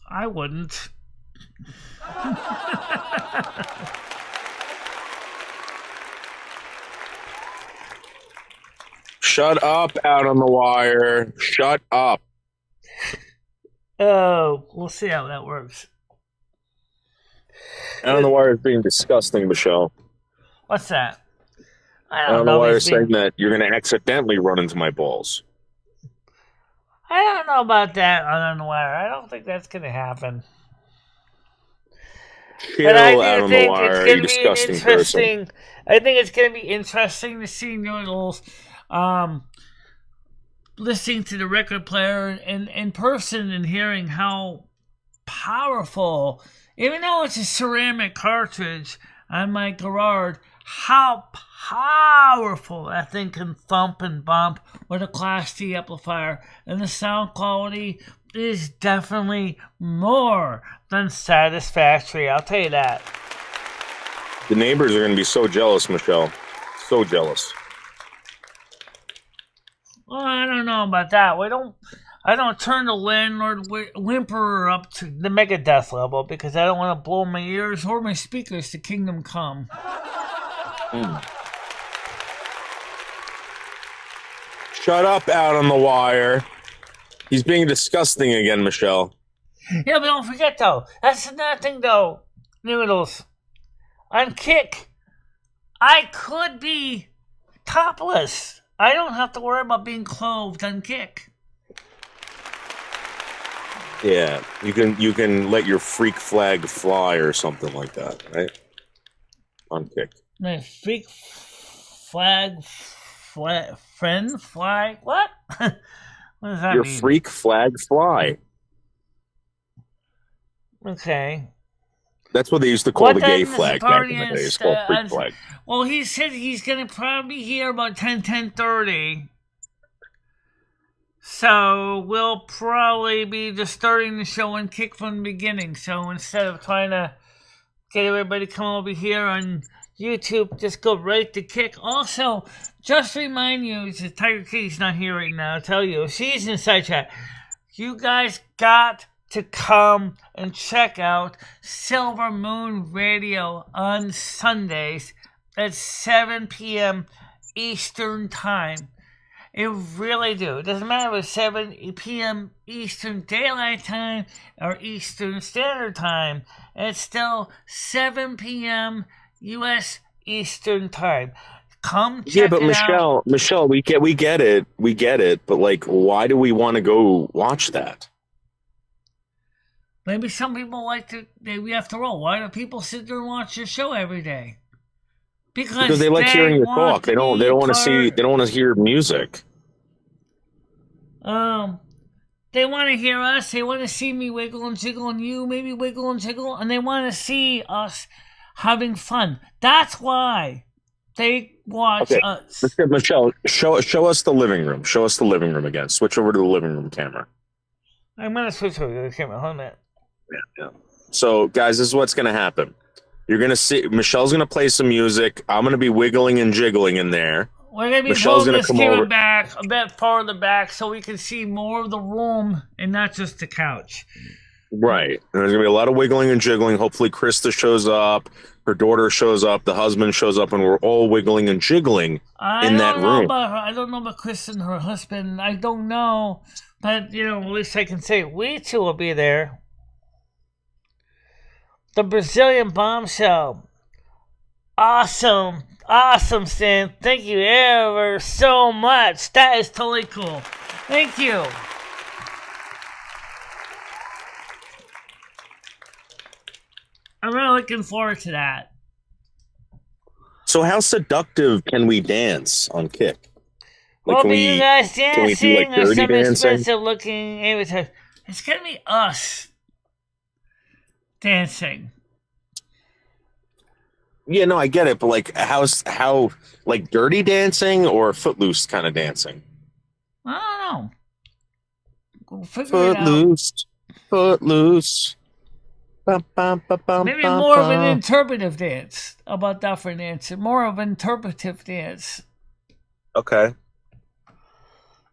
I wouldn't. Shut up, out on the wire. Shut up. Oh, we'll see how that works. Out on the wire is being disgusting, Michelle. What's that? I Out don't on know. the wire is saying that you're going to accidentally run into my balls. I don't know about that on the wire. I don't think that's going to happen. Chill, But I out do on the think wire. it's You going to be an disgusting interesting. person. I think it's going to be interesting to see Noodles listening to the record player in person and hearing how powerful, even though it's a ceramic cartridge on my Gerard, how powerful that thing can thump and bump with a Class D amplifier. And the sound quality is definitely more than satisfactory. I'll tell you that. The neighbors are going to be so jealous, Michelle. So jealous. Well, I don't know about that. I don't turn the landlord whimperer up to the Megadeth level because I don't want to blow my ears or my speakers to Kingdom Come. Shut up, out on the wire. He's being disgusting again, Michelle. Yeah, but don't forget, though. That's another thing, though, Noodles. On Kick, I could be topless. I don't have to worry about being clothed on Kick. Yeah, you can let your freak flag fly or something like that, right? On Kick. My freak flag, friend flag? What? What does that Your mean? freak flag fly. Okay. That's what they used to call the gay flag back in the day. It's called freak flag. Well, he said he's going to probably be here about 10:30. So we'll probably be just starting the show and Kick from the beginning. So instead of trying to get everybody come over here on YouTube, just go right to Kick. Also, just remind you, the Tiger Kitty's not here right now. I'll tell you, she's in side chat. You guys got to come and check out Silvermoon Radio on Sundays at 7 p.m. Eastern Time. You really do. It doesn't matter if it's 7 p.m. Eastern Daylight Time or Eastern Standard Time. It's still 7 p.m. U.S. Eastern Time. Come check Yeah, but it out. Michelle, we get it. But like, why do we want to go watch that? Maybe some people like to. Maybe after all, why do people sit there and watch your show every day? Because they like hearing you talk. They don't want to see. They don't want to hear music. They want to hear us. They want to see me wiggle and jiggle, and you maybe wiggle and jiggle, and they want to see us having fun. That's why they watch us. Let's get Michelle. Show us the living room. Show us the living room again. Switch over to the living room camera. I'm gonna switch over to the camera. Hold on a minute. Yeah. So, guys, this is what's gonna happen. You're gonna see Michelle's gonna play some music. I'm gonna be wiggling and jiggling in there. We're gonna be pulling this camera back a bit farther back so we can see more of the room and not just the couch. Right. And there's gonna be a lot of wiggling and jiggling. Hopefully, Krista shows up. Her daughter shows up. The husband shows up, and we're all wiggling and jiggling in that room. I don't know about Krista and her husband. I don't know, but at least I can say we two will be there. the Brazilian bombshell. Awesome. Awesome, Stan. Thank you ever so much. That is totally cool. Thank you. I'm really looking forward to that. So how seductive can we dance on Kick? Like, well, you guys dancing like or some dancing? expensive looking avatar. It's gonna be us dancing. Yeah, no, I get it, but like how like dirty dancing or footloose kind of dancing? I don't know. We'll figure it out. Footloose. Maybe more of an interpretive dance. How about that for an answer? More of an interpretive dance. Okay.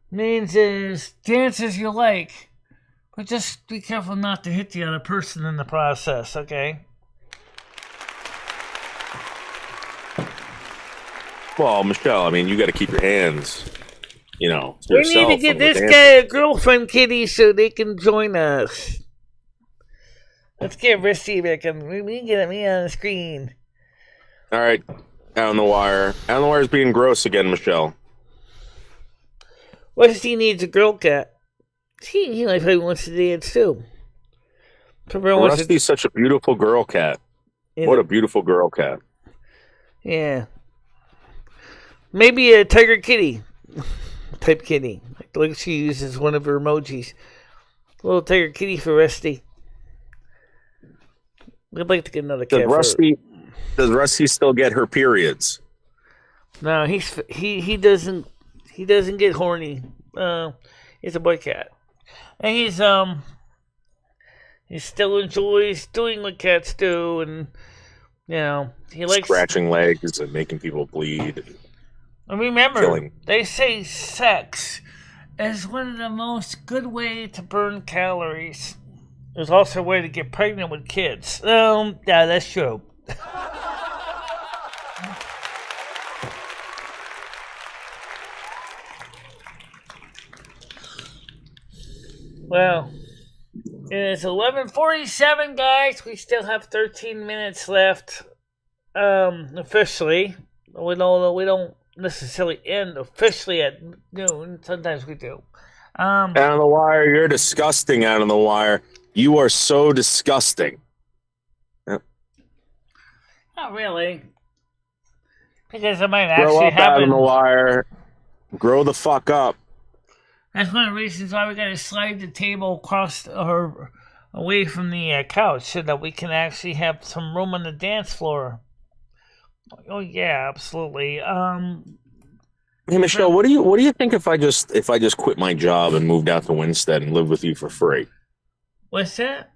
Means is dance as you like, but just be careful not to hit the other person in the process, okay? Well, Michelle, I mean, you got to keep your hands, you know, to we yourself. Need to get this guy a girlfriend, Kitty, so they can join us. Let's get Recieve. We can get me on the screen. All right, out on the wire. Out on the wire is being gross again, Michelle. What if he needs a girl cat? He like probably wants to dance too. Rusty's such a beautiful girl cat. What a beautiful girl cat. Yeah. Maybe a tiger kitty type kitty. Like she uses one of her emojis. A little tiger kitty for Rusty. We'd like to get another cat. Does Rusty still get her periods? No, he doesn't get horny. He's a boy cat. And he still enjoys doing what cats do, and you know, he likes scratching legs and making people bleed. And remember, they say sex is one of the most good way to burn calories. There's also a way to get pregnant with kids. Yeah, that's true. Well, it's 11:47, guys. We still have 13 minutes left. Officially, we don't necessarily end officially at noon. Sometimes we do. Out on the wire, you're disgusting. Out on the wire, you are so disgusting. Yep. Not really, because it might actually grow up. Happen. Out on the wire, grow the fuck up. That's one of the reasons why we got to slide the table across or away from the couch so that we can actually have some room on the dance floor. Oh yeah, absolutely. Hey Michelle, what do you think if I just quit my job and moved out to Winstead and lived with you for free? What's that?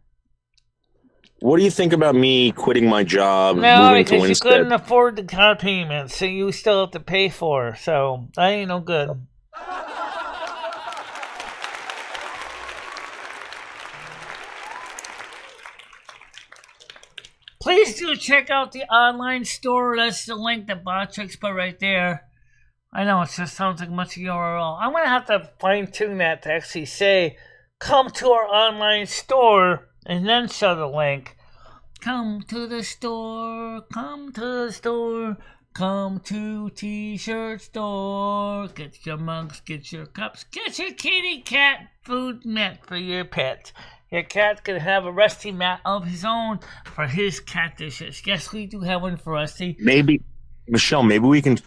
What do you think about me quitting my job and no, moving to Winstead? No, because you couldn't afford the car payment, so you still have to pay for. So that ain't no good. Please do check out the online store. That's the link that Botrix put right there. I know it just sounds like much of URL. I'm going to have to fine-tune that to actually say, come to our online store, and then show the link. Come to the store, come to the store, come to T-shirt store. Get your mugs, get your cups, get your kitty cat food met for your pet. Your cat's gonna have a Rusty mat of his own for his cat dishes. Yes, we do have one for Rusty. Maybe, Michelle, maybe we can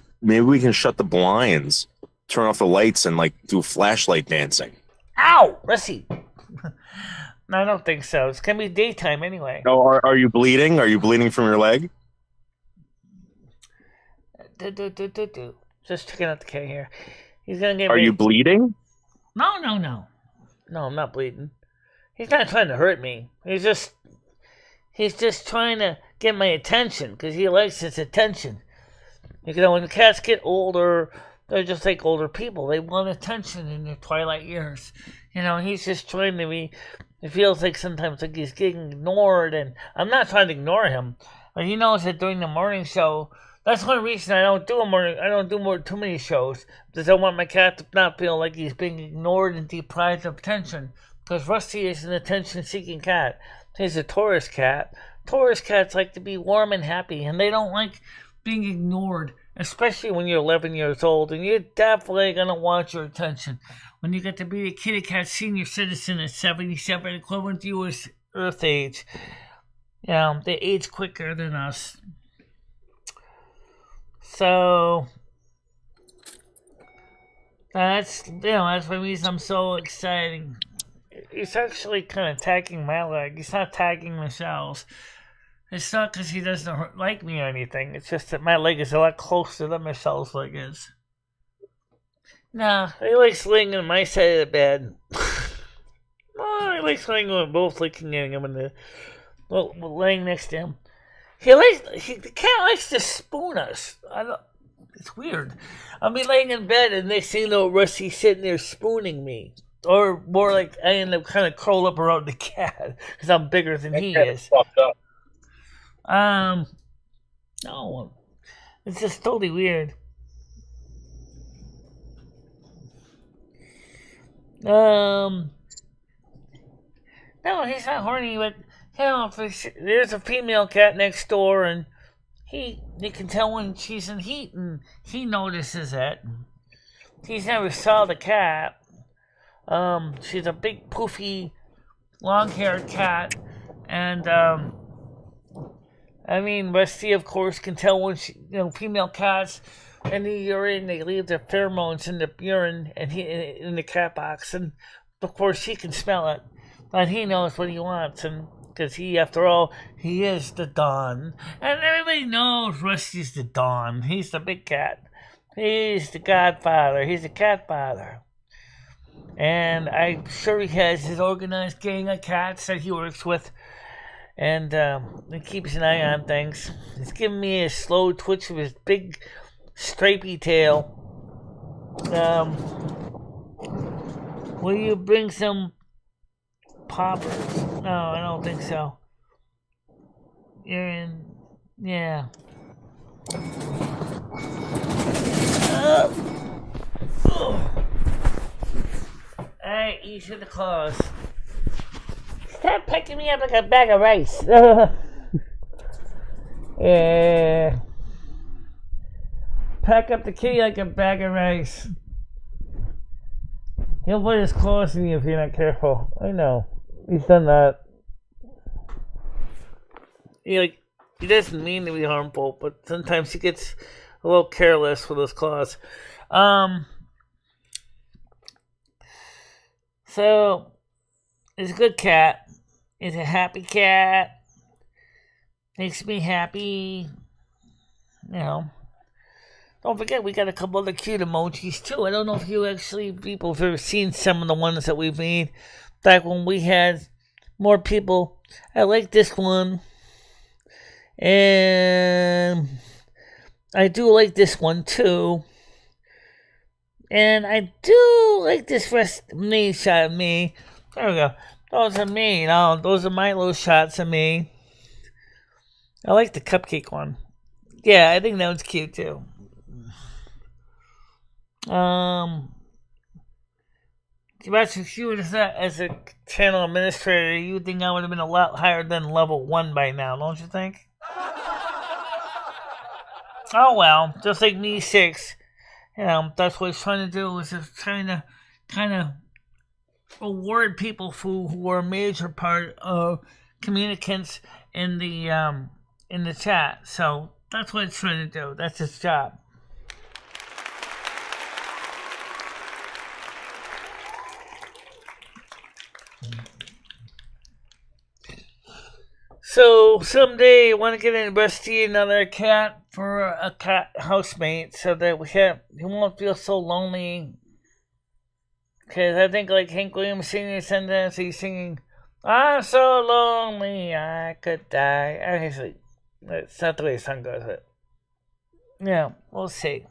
shut the blinds, turn off the lights, and like do flashlight dancing. Ow, Rusty. No, I don't think so. It's gonna be daytime anyway. Oh, are you bleeding? Are you bleeding from your leg? Just checking out the cat here. He's gonna get. Are you bleeding? No. No, I'm not bleeding. He's not trying to hurt me. He's just trying to get my attention because he likes his attention. You know, when cats get older, they're just like older people. They want attention in their twilight years. You know, he's just trying to be. It feels like sometimes like he's getting ignored, and I'm not trying to ignore him. But he knows that during the morning show, that's one reason I don't do too many shows, because I want my cat to not feel like he's being ignored and deprived of attention. Because Rusty is an attention-seeking cat. He's a Taurus cat, Taurus cats like to be warm and happy, and they don't like being ignored, especially when you're 11 years old, and you're definitely going to want your attention. When you get to be a kitty cat senior citizen at 77, equivalent to U.S. Earth age, they age quicker than us. So that's the reason I'm so excited. He's actually kind of tagging my leg. He's not tagging Michelle's. It's not because he doesn't like me or anything. It's just that my leg is a lot closer than Michelle's leg is. Nah, he likes laying on my side of the bed. He likes laying on both, looking at him and laying next to him. The cat likes to spoon us. It's weird. I'll be laying in bed and next thing you know, Rusty's sitting there spooning me. Or more like I end up kind of curled up around the cat because I'm bigger than he is. Fucked up. No, it's just totally weird. No, he's not horny, but there's a female cat next door, and he can tell when she's in heat, and he notices it. He's never saw the cat. She's a big, poofy, long-haired cat, and Rusty, of course, can tell when female cats in the urine, they leave their pheromones in the urine and in the cat box, and of course he can smell it, but he knows what he wants, and because after all, he is the Don, and everybody knows Rusty's the Don. He's the big cat. He's the godfather. He's the cat father. And I'm sure he has his organized gang of cats that he works with. And he keeps an eye on things. He's giving me a slow twitch of his big stripy tail. Will you bring some poppers? No, I don't think so. Yeah. Alright, eat the claws. Stop picking me up like a bag of rice. Yeah. Pack up the kitty like a bag of rice. He'll put his claws in you if you're not careful. I know. He's done that. He doesn't mean to be harmful, but sometimes he gets a little careless with his claws. So, he's a good cat. He's a happy cat. Makes me happy. Don't forget, we got a couple other cute emojis, too. I don't know if people have ever seen some of the ones that we've made back when we had more people. I like this one. And I do like this one, too. And I do like this me shot of me. There we go. Those are me. Those are my little shots of me. I like the cupcake one. Yeah, I think that one's cute, too. If you as a channel administrator, you think I would have been a lot higher than level 1 by now, don't you think? Oh well, just like me 6. That's what he's trying to do, is just trying to kind of reward people who are a major part of communicants in the chat. So that's what it's trying to do. That's his job. So someday I want to get another cat for a cat housemate so that he won't feel so lonely. Because I think like Hank Williams singing sometimes he's singing, "I'm so lonely I could die." Actually, that's not the way the song goes, but yeah, we'll see.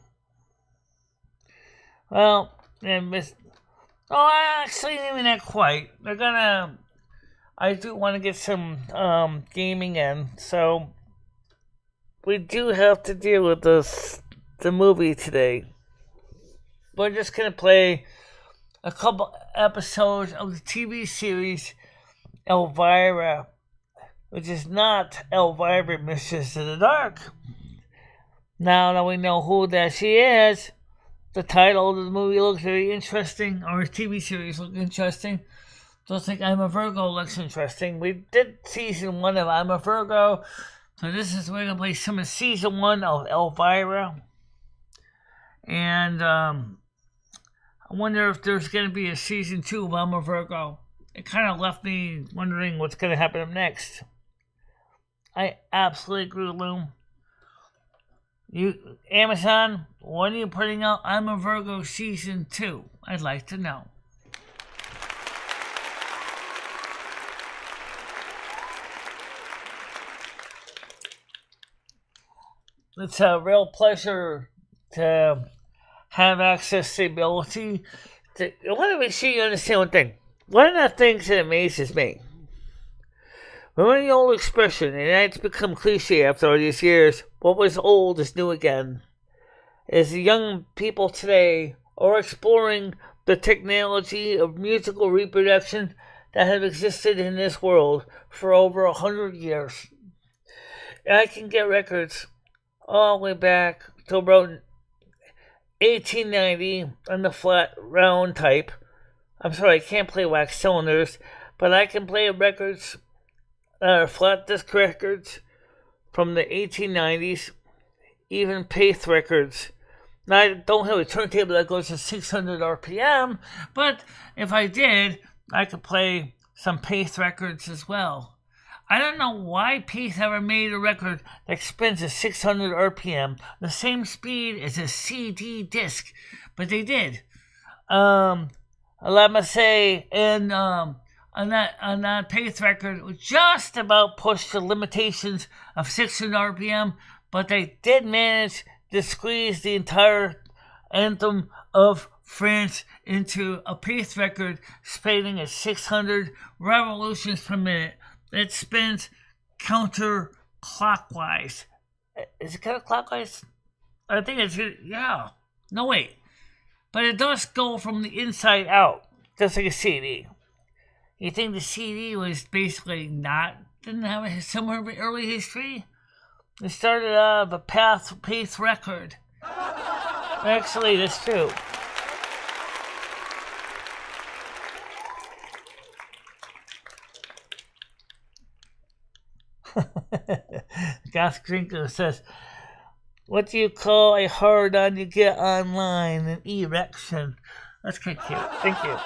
Well, actually, maybe not quite. I do want to get some gaming in, so we do have to deal with the movie today. We're just going to play a couple episodes of the TV series Elvira. which is not Elvira, Mistress of the Dark. Now that we know who that she is, the title of the movie looks very interesting, or TV series looks interesting. Don't think I'm a Virgo looks interesting. We did season 1 of I'm a Virgo, so this is we're gonna play some of season 1 of Elvira. And I wonder if there's gonna be a season 2 of I'm a Virgo. It kind of left me wondering what's gonna happen next. I absolutely agree with Loom. You, Amazon, when are you putting out I'm a Virgo season 2? I'd like to know. It's a real pleasure to have access to the ability to. I want to make sure you understand one thing. One of the things that amazes me, remember the old expression, and it's become cliche after all these years, what was old is new again, is the young people today are exploring the technology of musical reproduction that have existed in this world for over 100 years. And I can get records all the way back to about 1890 on the flat round type. I'm sorry, I can't play wax cylinders, but I can play records, flat disc records from the 1890s, even Pace records. Now, I don't have a turntable that goes to 600 RPM, but if I did, I could play some Pace records as well. I don't know why Pace ever made a record that spins at 600 RPM, the same speed as a CD disc, but they did. Let me say, and on that Pace record, it just about pushed the limitations of 600 RPM, but they did manage to squeeze the entire anthem of France into a Pace record spinning at 600 revolutions per minute. It spins counterclockwise. Is it counterclockwise? I think it's, yeah. No, wait. But it does go from the inside out, just like a CD. You think the CD was basically didn't have a similar early history? It started out of a Pace record. Actually, that's true. Gas Drinker says, what do you call a hard on you get online? An erection. That's kind of cute. Thank you.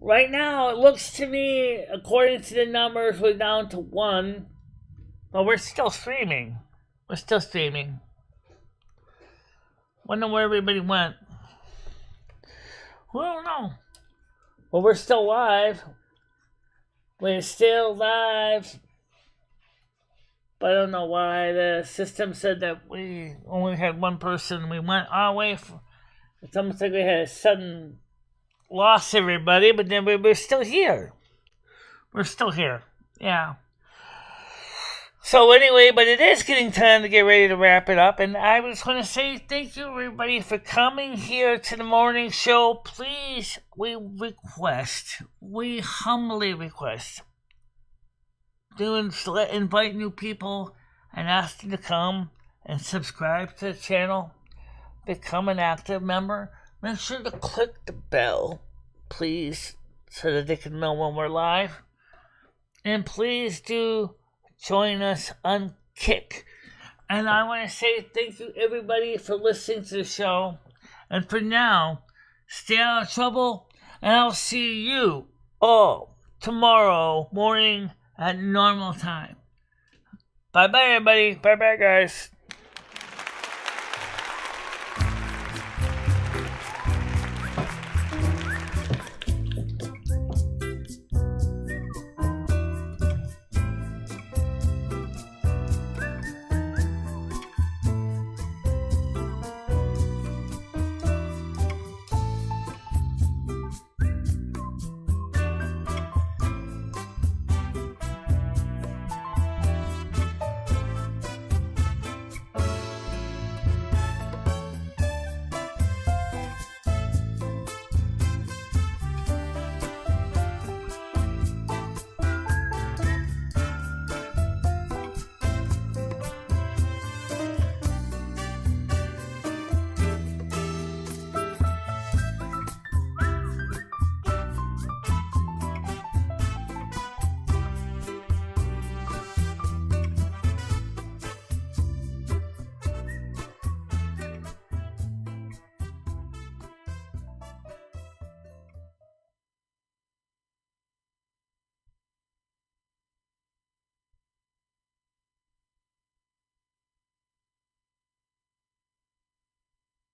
Right now, it looks to me, according to the numbers, we're down to 1. But we're still streaming. Wonder where everybody went. Well, I don't know. Well, we're still live. But I don't know why the system said that we only had one person. We went our way. It's almost like we had a sudden loss everybody, but then we're still here. Yeah. So anyway, but it is getting time to get ready to wrap it up, and I was going to say thank you everybody for coming here to the morning show. Please, we humbly request, invite new people and ask them to come and subscribe to the channel, become an active member. Make sure to click the bell, please, so that they can know when we're live. And please do join us on Kick. And I want to say thank you everybody for listening to the show. And for now, stay out of trouble, and I'll see you all tomorrow morning at normal time. Bye-bye, everybody. Bye-bye, guys.